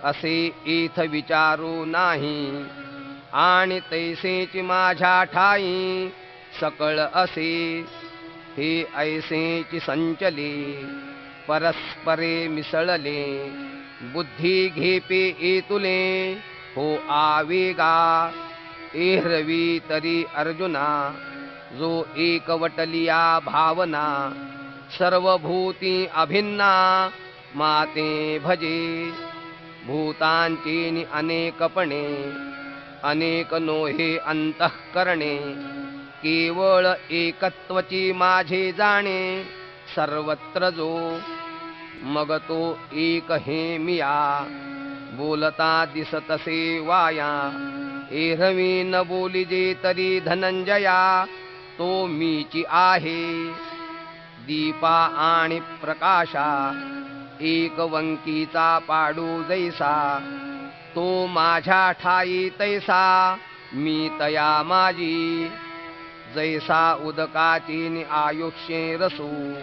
असे एथ विचारू नाही आणि तैसेच माझ्या ठाई सकळ असे हे ऐसेच संचले परस्परे मिसळले बुद्धी घेपे एतुले हो आवेगा एहरवी तरी अर्जुना जो एकवटलिया भावना सर्वभूती अभिन्ना माते भजे भूतांची अनेकपणे अनेक नोहे अंतःकरणे केवळ एकत्वची माझे जाणे सर्वत्र जो मग तो एक हे मिया बोलता दिसतसे वाया एरवी न बोलिजे तरी धनंजया तो मीची आहे दीपा आणि प्रकाशा एक वंकीचा पाडू जैसा तो माझ्या ठाई तैसा मी तया माझी. जैसा उदकाची नि आयुष्ये रसू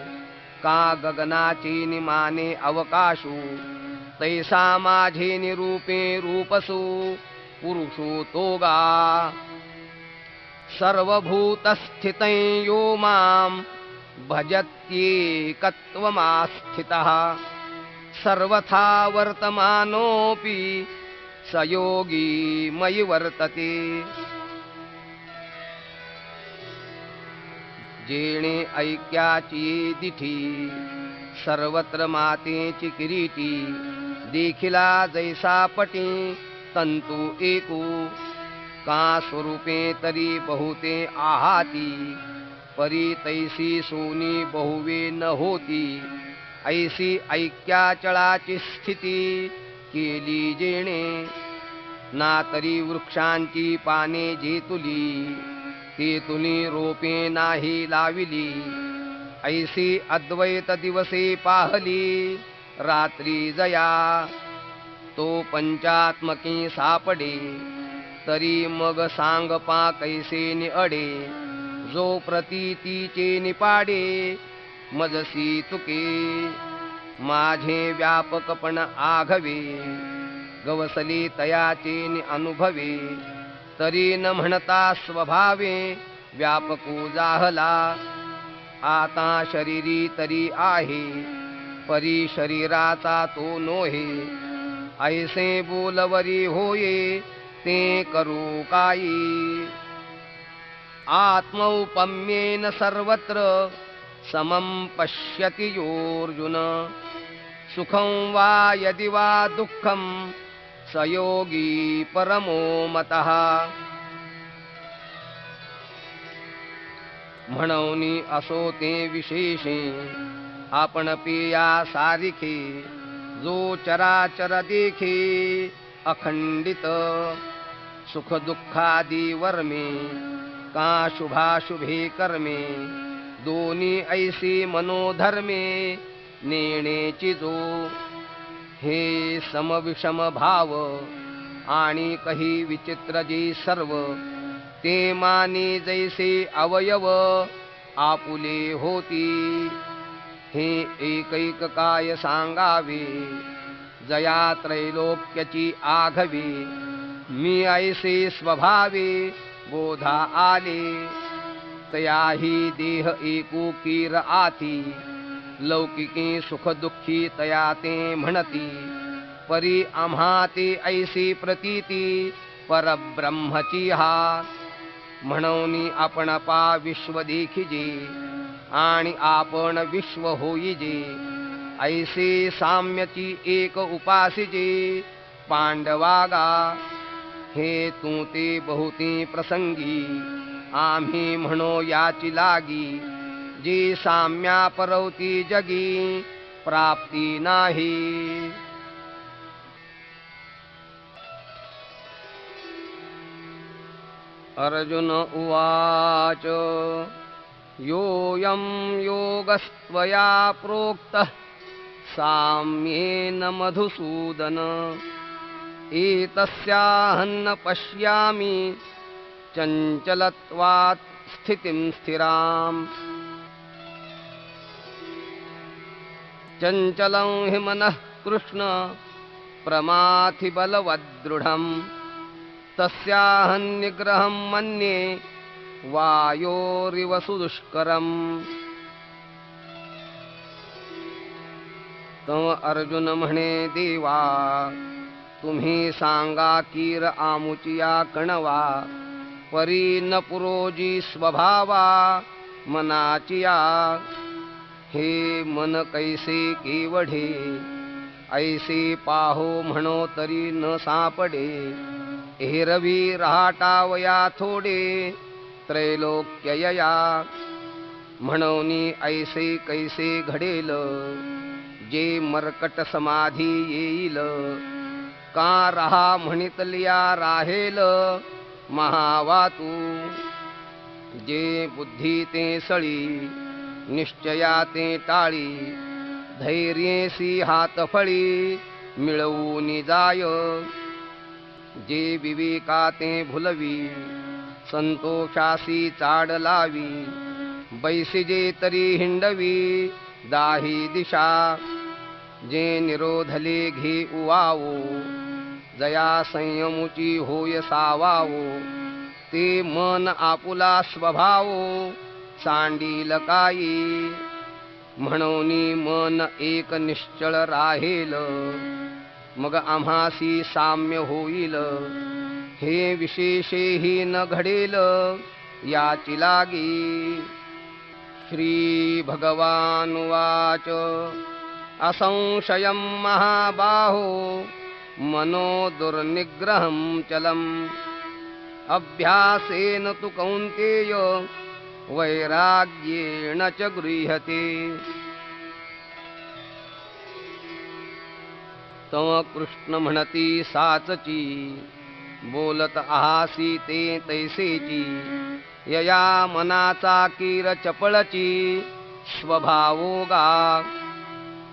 का गगनाची नि माने अवकाशू. तैसा माझे निरूपे रूपसू पुरुषो तोगा. सर्वभूतस्थितं यो मां भजत्येकत्वमास्थितः. सर्वथा वर्तमानोऽपि स योगी मयि वर्तते. जेणे ऐक्याची दिठी सर्वत्र मातेची किरीटी. देखिला जैसा पटी तंतु एकू. का स्वरूपे तरी बहुते आहाती. परी तैसी सोनी बहुवे न होती. ऐसी ऐक्याचळाची स्थिती केली जेणे. ना तरी वृक्षांची पाने जेतुली ते तुली रोपे नाही लाविली. ऐसी अद्वैत दिवसे पाहली रात्री जया. तो पंचात्मकी सापडे तरी मग सांग पा कैसे निअडे. जो प्रतीतीचे निपाडे मजसी तुके. माझे व्यापकपण आघवे गवसली तयाचे नि अनुभवे. तरी न म्हणता स्वभावे व्यापको जाहला. आता शरीरी तरी आहे परी शरीराचा तो नोहे. ऐसे बोलवरी होये ते करू काई. आत्मौपम्येन सर्वत्र समं पश्यति योऽर्जुन. सुखं वा यदि वा दुःखं स योगी परमो मतः. म्हणूनी असो ते विशेषे आपण पिया सारिखे. जो चराचर देखे अखंडित. सुख दुःखादी वर्मे का शुभाशुभे कर्मे. दोन्ही ऐसी मनोधर्मे नेणेची जो. हे समविषम भाव आणि कही विचित्र जे सर्व. ते माने जैसे अवयव आपुले होती. हे एकैक काय सांगावे जया त्रैलोक्याची आघवे. मी ऐसे स्वभावे बोधा आले. तयाही देह एकोकीर आती. लौकिकी सुख दुःखी तया ते म्हणती. परी आम्हा ते ऐसी प्रतीती परब्रह्मची हा. म्हणून आपण पा विश्व देखिजे आणि आपण विश्व होईजे. ऐसे साम्यची एक उपासिजे पांडवागा. हे तू ते बहुते प्रसंगी आम्ही म्हणो याची लागी. जी साम्या परवती जगी प्राप्ती नाही. अर्जुन उवाच योऽयं योगस्त्वया प्रोक्तः साम्येन मधुसूदन. एतस्याहन्न पश्यामि चञ्चलत्वात् स्थितिं स्थिराम्. चञ्चलं हि मनः कृष्ण प्रमाथि बलवद्दृढम्. तस्याहन्निग्रहं मन्ये वायोरिव सुदुष्करम्. तव अर्जुन म्हणे देवा तुम्ही सांगा कीर आमुचिया कणवा. परी न पुरोजी स्वभावा मनाचिया. हे मन कैसे केवढे ऐसे पाहो म्हणो तरी न सापडे. एरवी रहाटावया थोडे त्रैलोक्यया. म्हणून ऐसे कैसे घडेल जे मरकट समाधी येईल. का रहा म्हणितलिया राहेल महावातू. जे बुद्धी ते सळी निश्चया ते टाळी. धैर्येसी हात फळी मिळवून जाय. जे विवेकाते भुलवी संतोषासी चाड लावी बैसिजे तरी हिंडवी दाही दिशा जे निरोधले घे उवावो जया संयमुची होय सावावो ते मन आपुला स्वभावो सांडील काही म्हणूनी मन एक निश्चळ राहील मग आम्हासी साम्य होईल हे विशेषेही न घडेल याची लागी श्री भगवानुवाच असंशयं महाबाहो मनो दुर्निग्रहं चलम् अभ्यासेन तु कौन्तेय वैराग्येण च गृह्यते तव कृष्ण म्हणती साचची बोलत आहासी ते तैसेची यया मनाचा कीर चपळची स्वभावोगा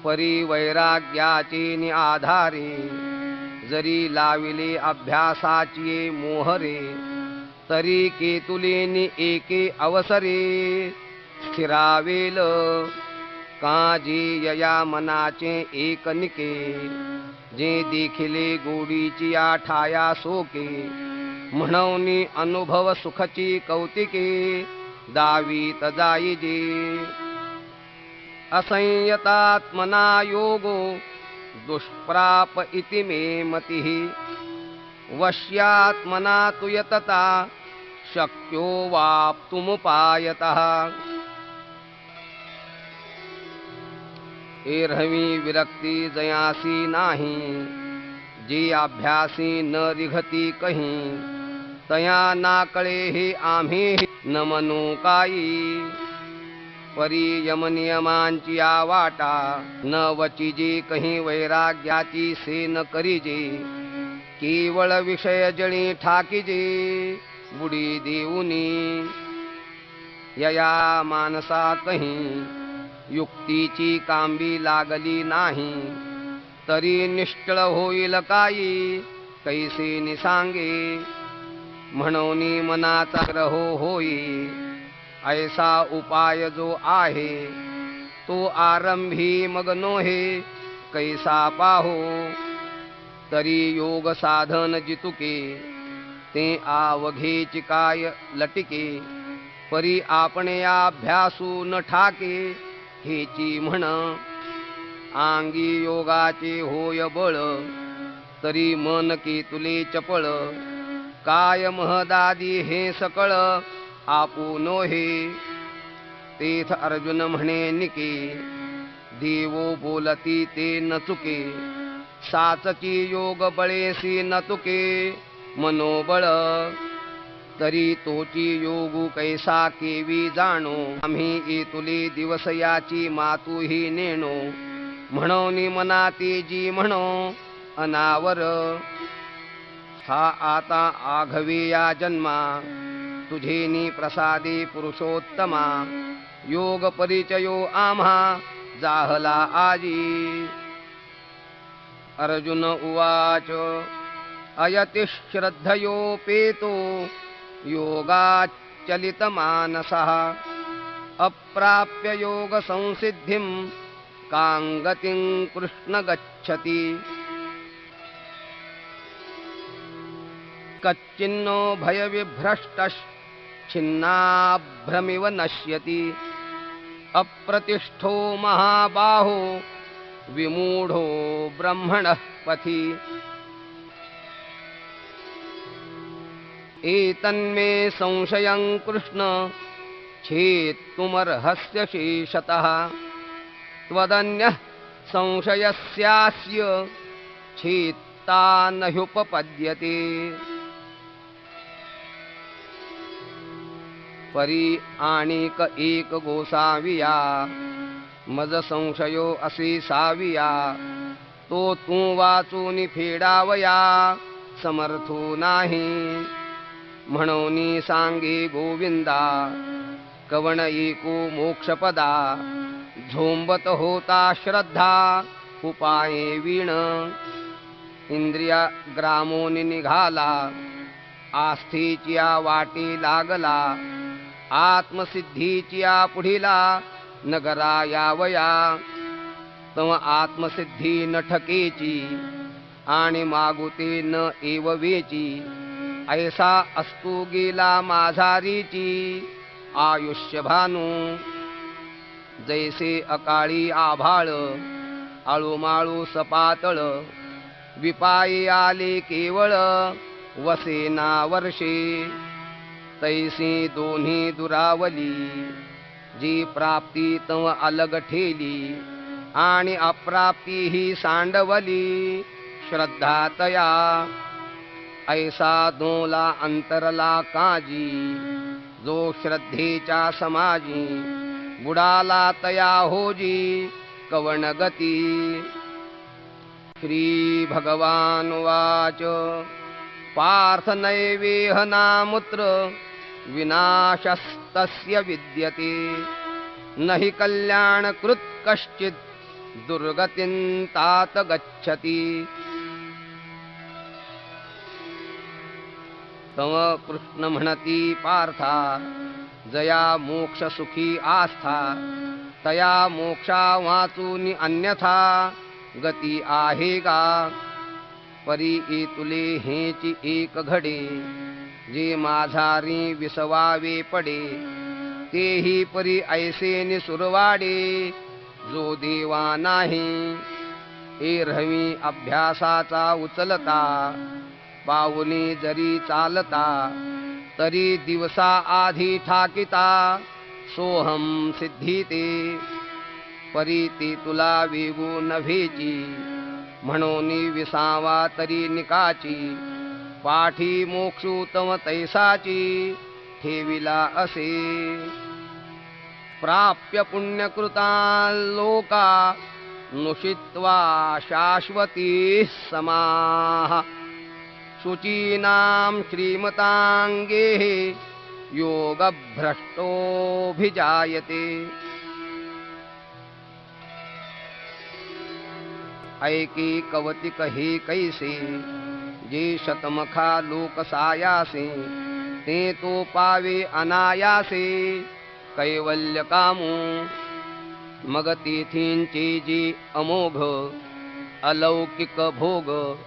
परी वैराग्याचे नि आधारे जरी लाविले अभ्यासाची मोहरे तरी केतुलेनी एके अवसरे स्थिरावेल काजी यया मनाचे एकनिके जे देखिले गोडीची या ठाया सोके म्हणूनी अनुभव सुखची कौतिके दावीत जाईजे असंयतात्मना योगो दुष्प्राप इति मे मतिः वश्यात्मना तु यतता शक्यो वाप्तुमुपायतः एरहवी विरक्ती जयासी नाही जी अभ्यासी न रिघती कही तया नाकळे हे आम्ही न म्हणू काही परी यमनियमांची आवाटा न वचिजे कही वैराग्याची से न करीजे केवळ विषय जळी ठाकीजे बुडी देऊनी यया मानसा कही युक्तीची कांबी लागली नाही तरी निष्ठळ होईल काही कैसे निसांगे म्हणूनी मनाचा ग्रह होई ऐसा उपाय जो आहे तो आरंभी मग नोहे कैसा पाहो तरी योग साधन जितुके ते आवघेची काय लटिके परी आपणे अभ्यासू न ठाके हेची म्हण आंगी योगाचे होय बळ तरी मन केतुले चपळ काय महदादी हे सकळ आपू नोहे तेथ अर्जुन म्हणे निके देवो बोलती ते न चुके साचची योग बळेसी न तुके मनोबळ तरी तोची योगू कैसा केवी जाणो आम्ही येतुले दिवस याची मातुही नेणो म्हणून मनाते जी म्हणो अनावर हा आता आघवे या जन्मा तुझेनी प्रसादे पुरुषोत्तमा योग परिचयो आम्हा जाहला आजी अर्जुन उवाच अयति श्रद्धयोपेतो योगाच्चलितमानसः अप्राप्य योग संसिद्धिं कांगतिं कृष्ण गच्छति कच्चिन्नो भयविभ्रष्टश्छिन्नाभ्रमिव नश्यति अप्रतिष्ठो महाबाहो विमूढो ब्रह्मणः पथि एतन्मे संशयं कृष्ण छेत्तुमर्हस्य शेषतः त्वदन्यः संशयस्यास्य छेत्ता न ह्युपपद्यते परी आणिक एक गोसाविया मज संशयो असे साविया तो तू वाचून फेडावया समर्थो नाही म्हणून सांगे गोविंदा कवण एको मोक्षपदा झोंबत होता श्रद्धा उपाये वीण इंद्रिया ग्रामोनी निघाला, आस्थेच्या वाटी लागला, आत्मसिद्धीच्या पुढीला नगरा यावया. तव आत्मसिद्धी न ठकेची, आणि मागुते न एववेची. ऐसा असतू गेला माझारीची, आयुष्य भानू. जैसे अकाळी आभाळ, आळूमाळू सपातळ. विपायी आले केवळ, वसेना वर्षे. तैसी दोन्ही दुरावली, जी प्राप्ती तव अलग ठेली. आणि अप्राप्ती ही सांडवली, श्रद्धा तया. ऐसा दोला अंतरला काजी, जो श्रद्धेच्या समाजी. बुडाला तया होजी, कवण गती. श्री भगवान वाच. पार्थ नैवेह नामुत्र, विनाशस्तस्य विद्यते. नहि कल्याणकृत् कश्चित्, दुर्गतिं तात गच्छति. तव कृष्ण म्हणती पार्था, जया मोक्ष सुखी आस्था. तया मोक्षा वाचून अन्यथा, गती आहे का. परी तुले हेची एक घडे, जे माझारी विसवावे पडे. तेही परी ऐसे निसुरवाडे, जो देवा नाही. एरहवी अभ्यासाचा उचलता, पाऊली जरी चालता. तरी दिवसा आधी ठाकिता, सोहम सिद्धीते. परी ती तुला वेगू नभेची, म्हणून विसावा तरी निकाची. पाठी मोक्षुतम तैसाची, ठेविला असे. प्राप्य पुण्यकृता लोका, नुषित्वा शाश्वती समाः. शुचीनां श्रीमतांगे, योगभ्रष्टोऽभिजायते. ऐकी कवतिक हे कैसे, जे शतमखा लोक सायासे. ते तो पावे अनायासे, कैवल्य कामू. मग तेथींचे जे अमोघ, अलौकिक भोग.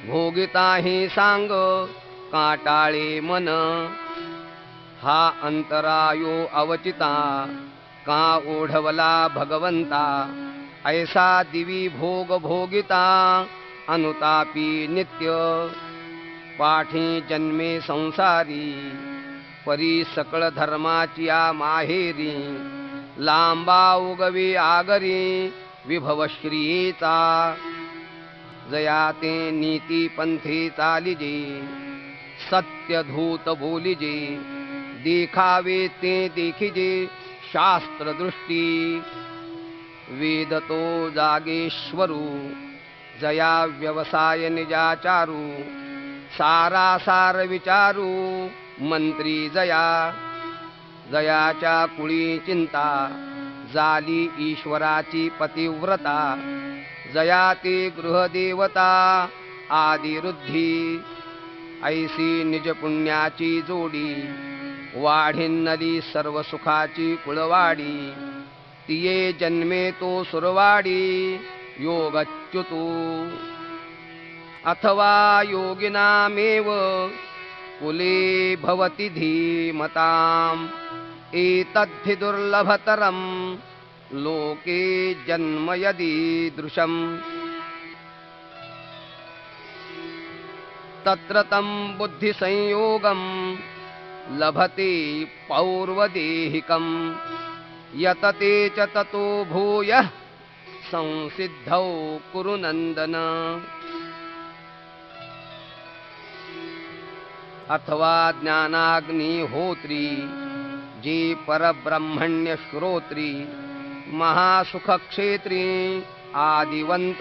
भोगिता हे सांग, काटाळे मन. हा अंतरायो अवचिता, का ओढवला भगवंता. ऐसा दिवी भोग भोगिता, अनुतापी नित्य. पाठी जन्मे संसारी, परी सकळ धर्माची माहेरी. लांबा उगवी आगरी, विभव श्रीचा. जया ते नीती पंथे चालिजे, सत्य धूत बोलिजे. देखावे ते देखिजे, शास्त्र दृष्टी. वेद तो जागेश्वरू, जया व्यवसाय निजाचारू. सारासार विचारू, मंत्री जया. जयाच्या कुळी चिंता, झाली ईश्वराची पतिव्रता. जया ते गृहदेवता, आदिरुद्धी. ऐसी निज पुण्याची जोडी, वाढिन्नली सर्व सुखाची कुळवाडी. तिये जन्मे तो सुरवाडी, योगच्युतू. अथवा योगिनामेव, कुले भवति धीमताम्. एतद्धि दुर्लभतरम्, लोके जन्म यदीदृशम्. तत्र तं बुद्धिसंयोगं, लभते पौर्वदेहिकम्. यतते च ततो भूयः, संसिद्धौ कुरु नन्दन. अथवा ज्ञानाग्निहोत्री, जे परब्रह्मण्य श्रोत्री. महासुखक्षेत्री, आदिवंत.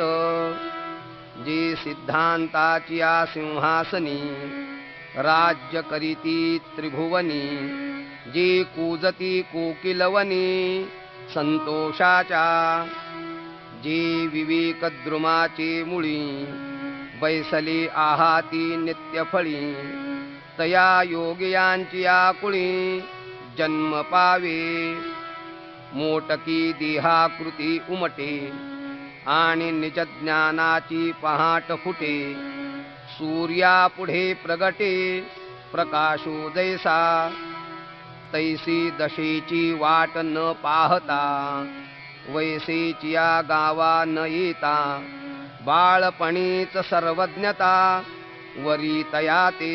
जे सिद्धांताची सिंहासनी, राज्य करीती त्रिभुवनी. जे कूजती कोकिलवनी, संतोषाच्या. जे विवेकद्रुमाचे मुळी, बैसली आहाती नित्यफळी तया योगियांची आकुळी जन्म पावे मोटकी देहाकृती उमटे आणि निजज्ञानाची पहाट फुटे सूर्यापुढे प्रगटे प्रकाशो जैसा तैसी दशेची वाट न पाहता वैसेची या गावा न येता बाळपणीच सर्वज्ञता वरी तया ते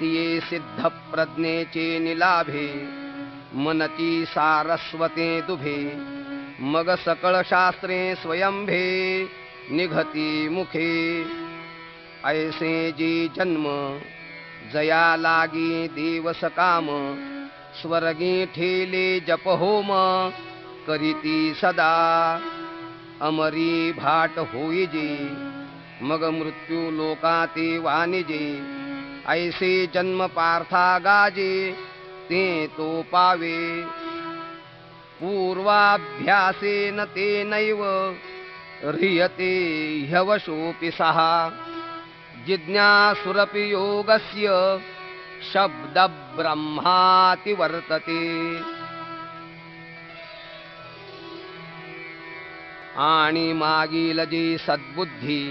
तिये सिद्ध प्रज्ञेचे निलाभे मनची सारस्वते दुभे मग सकळ शास्त्रे स्वयंभे निघती मुखे ऐसे जी जन्म जया लागी दिवस काम स्वर्गी ठेले जप होम करीती सदा अमरी भाट होईजे मग मृत्यू लोकाते वानिजे ऐसे जन्म पार्था गाजे ते तो पावे पूर्वाभ्यासेन ते नैव ह्रियते ह्यवशोऽपि सहा जिज्ञासुरपि योगस्य शब्द ब्रह्माति वर्तते आणि मागील जी सद्बुद्धी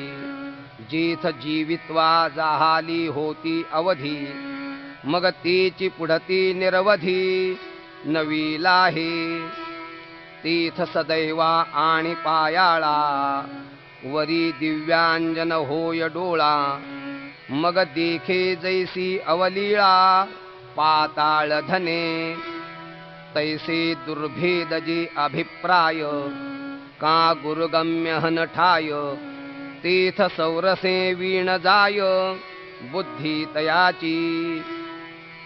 जेथ जीवित्वा जाहाली होती अवधी मग तीची पुढती निरवधी नवी लाहे तीथ सदैवा आणि पायाळा वरी दिव्यांजन होय डोळा मग देखे जैसी अवलीळा पाताळ धने तैसे दुर्भेद जी अभिप्राय का गुरुगम्य हन ठाय तीथ सौरसे वीण जाय बुद्धी तयाची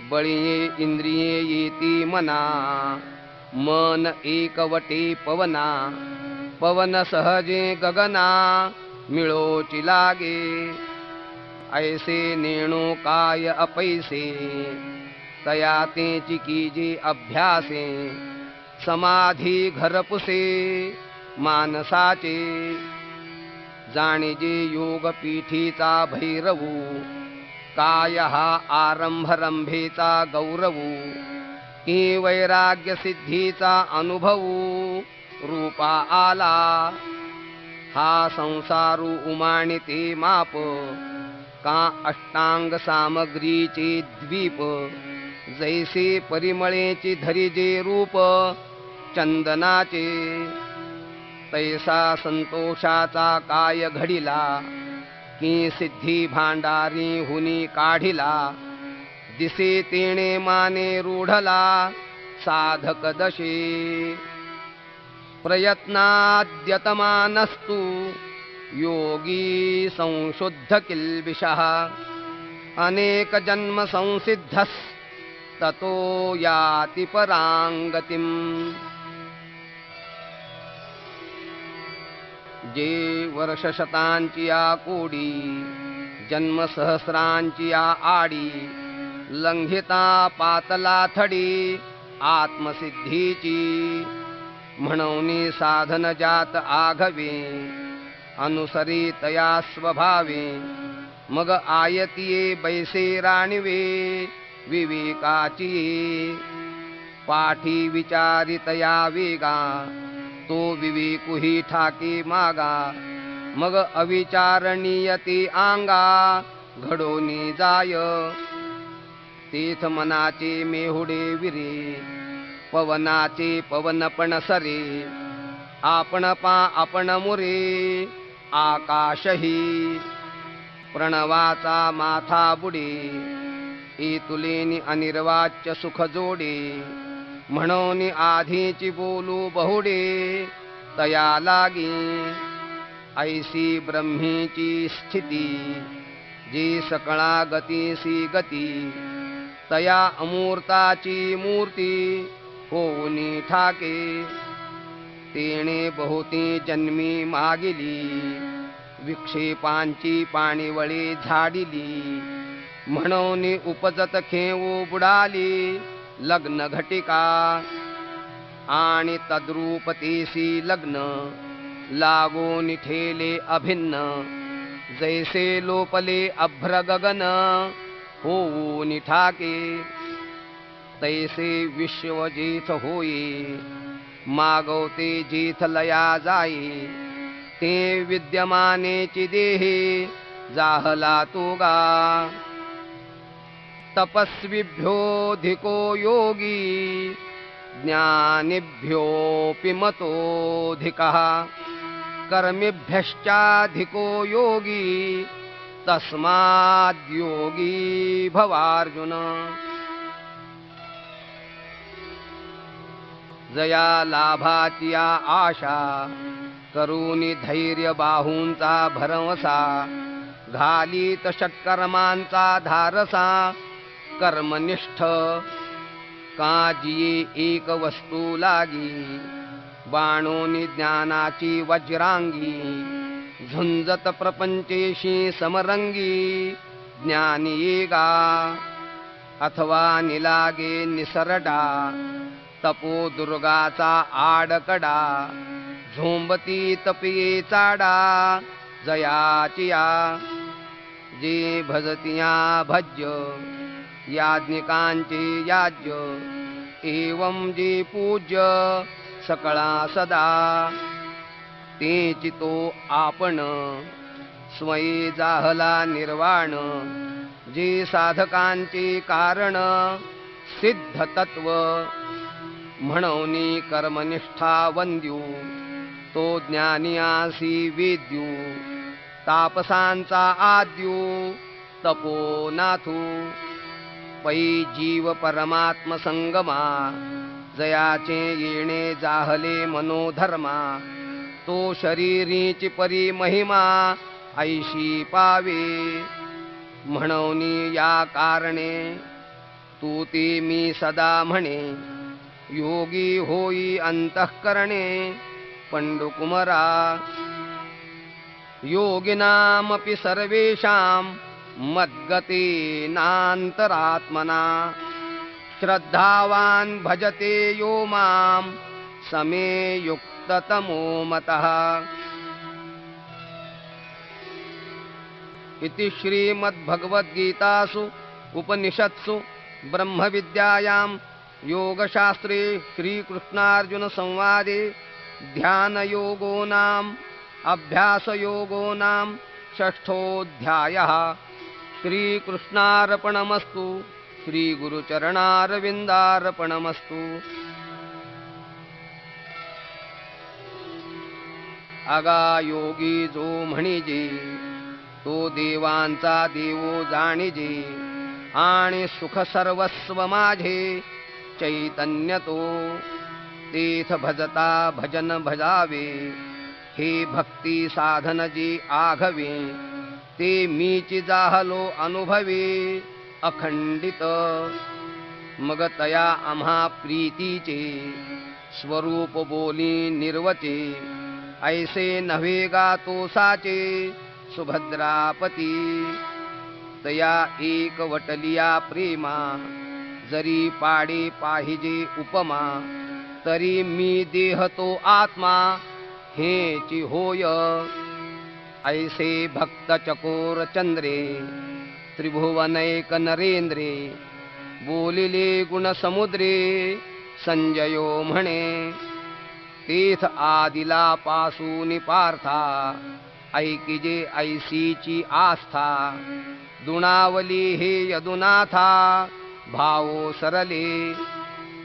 बळी इंद्रिये येती मना मन एकवटे पवना पवन सहजे गगना मिळोची लागे ऐसे नेणो काय अपैसे तया तेची कीजे अभ्यासे समाधी घरपुसे मानसाचे जाणीजे योग पीठीचा भैरवू काय हा आरंभ रंभेचा गौरवू की वैराग्य सिद्धीचा अनुभवू रूपा आला हा संसारू उमाणिते माप का अष्टांग सामग्रीचे द्वीप जैसे परिमळेची धरिजे रूप चंदनाचे तैसा संतोषाचा काय घडिला की सिद्धी भांडारी हुनी काढिला दिसे तेणे माने रूढला साधक दशे प्रयत्नाद्यतमानस्तु योगी संशुद्ध किल्बिषः अनेक जन्म संसिद्धस्ततो याति परांगतिम् जे वर्ष शतांची या कोडी जन्म सहस्रांची या आडी लंघिता पातला थडी आत्मसिद्धीची म्हणून साधन जात आघवे अनुसरी तया स्वभावे मग आयतिये बैसे राणीवे विवेकाची पाठी विचारी तया वेगा तो विवेकुही ठाके मागा मग अविचारणीयती आंगा घडोनी जाय तीथ मनाचे मेहुडे विरे पवनाचे पवनपण सरे आपण पा आपण मुरे आकाशही प्रणवाचा माथा बुडे एतुलेनी अनिर्वाच्य सुख जोडे म्हणून आधीची बोलू बहुडे तया लागी ऐसी ब्रह्मीची स्थिती जी सकळा गतीसी गती तया अमूर्ताची मूर्ती होऊनी ठाके तेणे बहुती जन्मी मागिली विक्षेपांची पाणीवळे झाडिली म्हणून उपजत खेऊ बुडाली लग्न घटिका आणि तद्रूपतेसी लग्न लागून ठेले अभिन्न जैसे लोपले अभ्र गगन होऊन ठाके, तैसे विश्व जेथ होई मागवते जेथ लया जाई, ते विद्यमानेची देहे जाहला तुगा, तपस्विभ्योऽधिको योगी ज्ञानिभ्योऽपि मतोऽधिकः, कर्मिभ्यश्चाधिको योगी तस्माद्योगी भवार्जुन। जया लाभाची या आशा करूनी धैर्य बाहूंचा भरवसा, घालीत षट्कर्मांचा धारसा, कर्मनिष्ठ काजिये एक वस्तू लागी, बाणोनी ज्ञानाची वज्रांगी, झुंजत प्रपंचेशी समरंगी, ज्ञानी येगा अथवा निलागे निसरडा, तपो दुर्गाचा आडकडा, झोंबती तपिये चाडा जयाचिया, जे भजतिया भज्य याज्ञिकांचे याज्य, एवं जे पूज्य सकळा सदा, तेची तो आपण स्वये जाहला निर्वाण, जे साधकांचे कारण सिद्ध तत्व, म्हणूनी कर्मनिष्ठा वंद्यू, तो ज्ञानियासी वेद्यू, तापसांचा आद्यू तपोनाथू, पै जीव परमात्म संगमा, जयाचे येणे जाहले मनोधर्मा, तो शरीरीची परी महिमा ऐशी पावे, म्हणूनी या कारणे तू ते मी सदा म्हणे, योगी होई अंतःकरणे पंडुकुमरा, योगिनामपि सर्वेषां मद्गतेनान्तरात्मना, श्रद्धावान् भजते यो मां समे युक्ततमो मतः। इति श्रीमद्भगवद्गीतासु उपनिषत्सु ब्रह्मविद्यायां योगशास्त्रे श्रीकृष्णार्जुन संवादे ध्यानयोगो नाम अभ्यासयोगो नाम षष्ठोऽध्यायः। श्रीकृष्णार्पणमस्तु, श्रीगुरुचरणारविन्दार्पणमस्तु। आगा योगी जो म्हणिजे, तो देवांचा देवो जाणिजे, आणि सुख सर्वस्व माझे चैतन्य तो, तीथ भजता भजन भजावे, हे भक्ती साधन जे आघवे, ते मीची जाहलो अनुभवे अखंडित, मग तया आम्हा प्रीतीचे स्वरूप बोली निर्वचे, ऐसे नव्हे गा तो साचे सुभद्रापती, तया एक वटलिया प्रेमा, जरी पाडे पाहिजे उपमा, तरी मी देह तो आत्मा हेची होय, ऐसे भक्त चकोर चंद्रे त्रिभुवनैक नरेंद्रे, बोलिले गुण समुद्रे संजयो म्हणे, तीथ आदिला पासून पार्था, ऐकिजे ऐसीची आस्था, दुणावली हे यदुनाथा भावो सरले,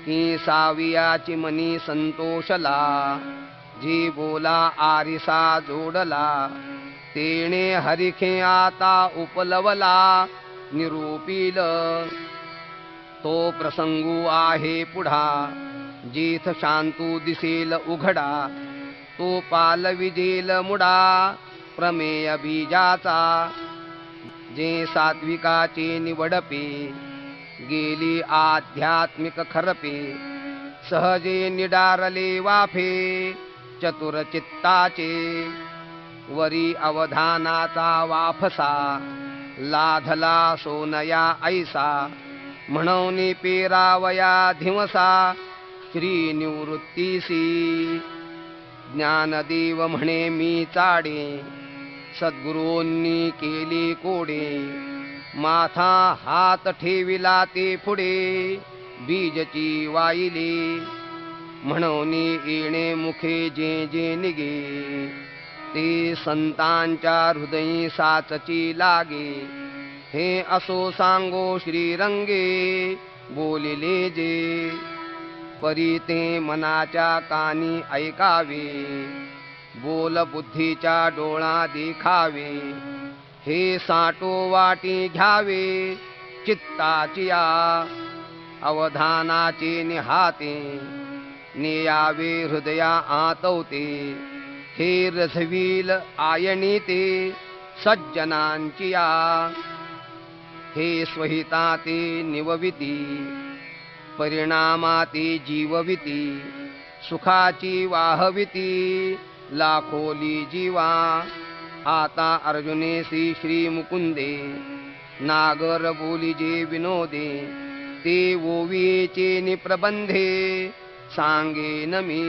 की सावियाची मनी संतोषला, जी बोला आरिसा जोडला, तेणे हरिखे आता उपलवला निरूपिल, तो प्रसंगू आहे पुढा, जेथ शांतू दिसेल उघडा, तो पाल विजेल मुडा प्रमेय बीजाचा, जे सात्विकाचे निवडपे, गेली आध्यात्मिक खरपे, सहजे निडारले वाफे चतुर चित्ताचे, वरी अवधानाचा वाफसा, लाधला सोनया ऐसा, म्हणून पेरावया धिवसा श्रीनिवृत्तीसी, ज्ञानदेव म्हणे मी चाडे, सद्गुरूंनी केली कोडे, माथा हात ठेविला ते पुढे, बीजची वाईले म्हणून येणे मुखे जे जे निगे, ते संतांच्या हृदयी साचची लागे, हे असो सांगो श्रीरंगे बोलिले जे, परी ते मनाच्या कानी ऐकावे, बोल बुद्धीच्या डोळा देखावे, हे साठो वाटी घ्यावे चित्ताची या, अवधानाचे निहाते नेयावे हृदया आतवते, हे रसवील आयणी ते सज्जनांची या, हे स्वहिता ते निवविती परिणामाती जीवविती, सुखाची वाहविती लाखोली जीवा, आता अर्जुनेसी श्री मुकुंदे, नागर बोली जे विनोदे, ते ओवीचे निप्रबंधे सांगेन मी।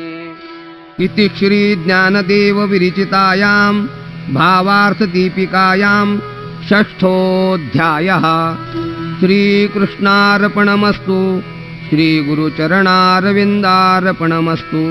इति श्री ज्ञानदेव विरचितायां भावार्थ दीपिकायां षष्ठोऽध्यायः। श्रीकृष्णार्पणमस्तु। श्रीगुरुचरणारविन्दार्पणमस्तु।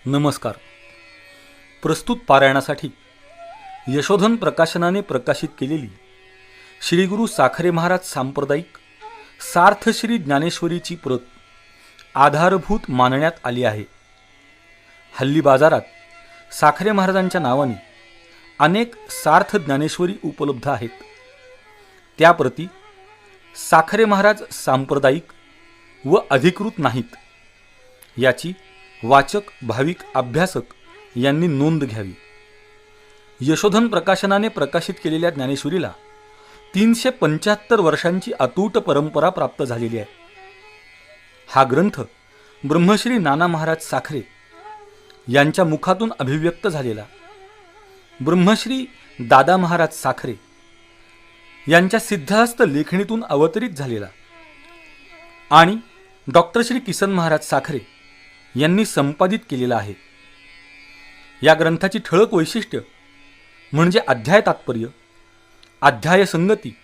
नमस्कार. प्रस्तुत पारायणासाठी यशोधन प्रकाशनाने प्रकाशित केलेली श्री गुरु साखरे महाराज सांप्रदायिक सार्थ श्री ज्ञानेश्वरीची प्रत आधारभूत मानण्यात आली आहे. हल्ली बाजारात साखरे महाराजांच्या नावाने अनेक सार्थ ज्ञानेश्वरी उपलब्ध आहेत. त्या प्रती साखरे महाराज सांप्रदायिक व अधिकृत नाहीत याची वाचक भाविक अभ्यासक यांनी नोंद घ्यावी. यशोधन प्रकाशनाने प्रकाशित केलेल्या ज्ञानेश्वरीला 375 वर्षांची अतूट परंपरा प्राप्त झालेली आहे. हा ग्रंथ ब्रह्मश्री नाना महाराज साखरे यांच्या मुखातून अभिव्यक्त झालेला, ब्रह्मश्री दादा महाराज साखरे यांच्या सिद्धहस्त लेखणीतून अवतरित झालेला आणि डॉक्टर श्री किसन महाराज साखरे यांनी संपादित केलेला आहे. या ग्रंथाची ठळक वैशिष्ट्य म्हणजे अध्याय तात्पर्य, अध्याय संगती,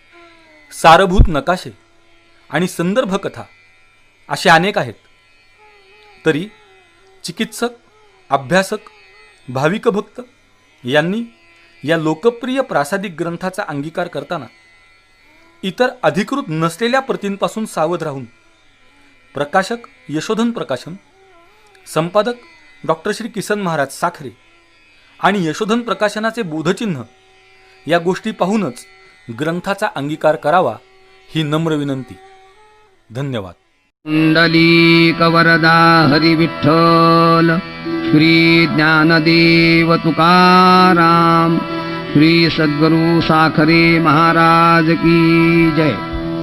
सारभूत नकाशे आणि संदर्भ कथा असे अनेक आहेत. तरी चिकित्सक, अभ्यासक, भाविक भक्त यांनी या लोकप्रिय प्रासादिक ग्रंथाचा अंगीकार करताना इतर अधिकृत नसलेल्या प्रतींपासून सावध राहून प्रकाशक यशोधन प्रकाशन, संपादक डॉक्टर श्री किसन महाराज साखरे आणि यशोधन प्रकाशनाचे बोधचिन्ह या गोष्टी पाहूनच ग्रंथाचा अंगीकार करावा ही नम्र विनंती. धन्यवाद. कुंडलीकवरदा हरी विठ्ठल, श्री ज्ञानदेव तुकाराम, श्री सद्गुरु साखरे महाराज की जय.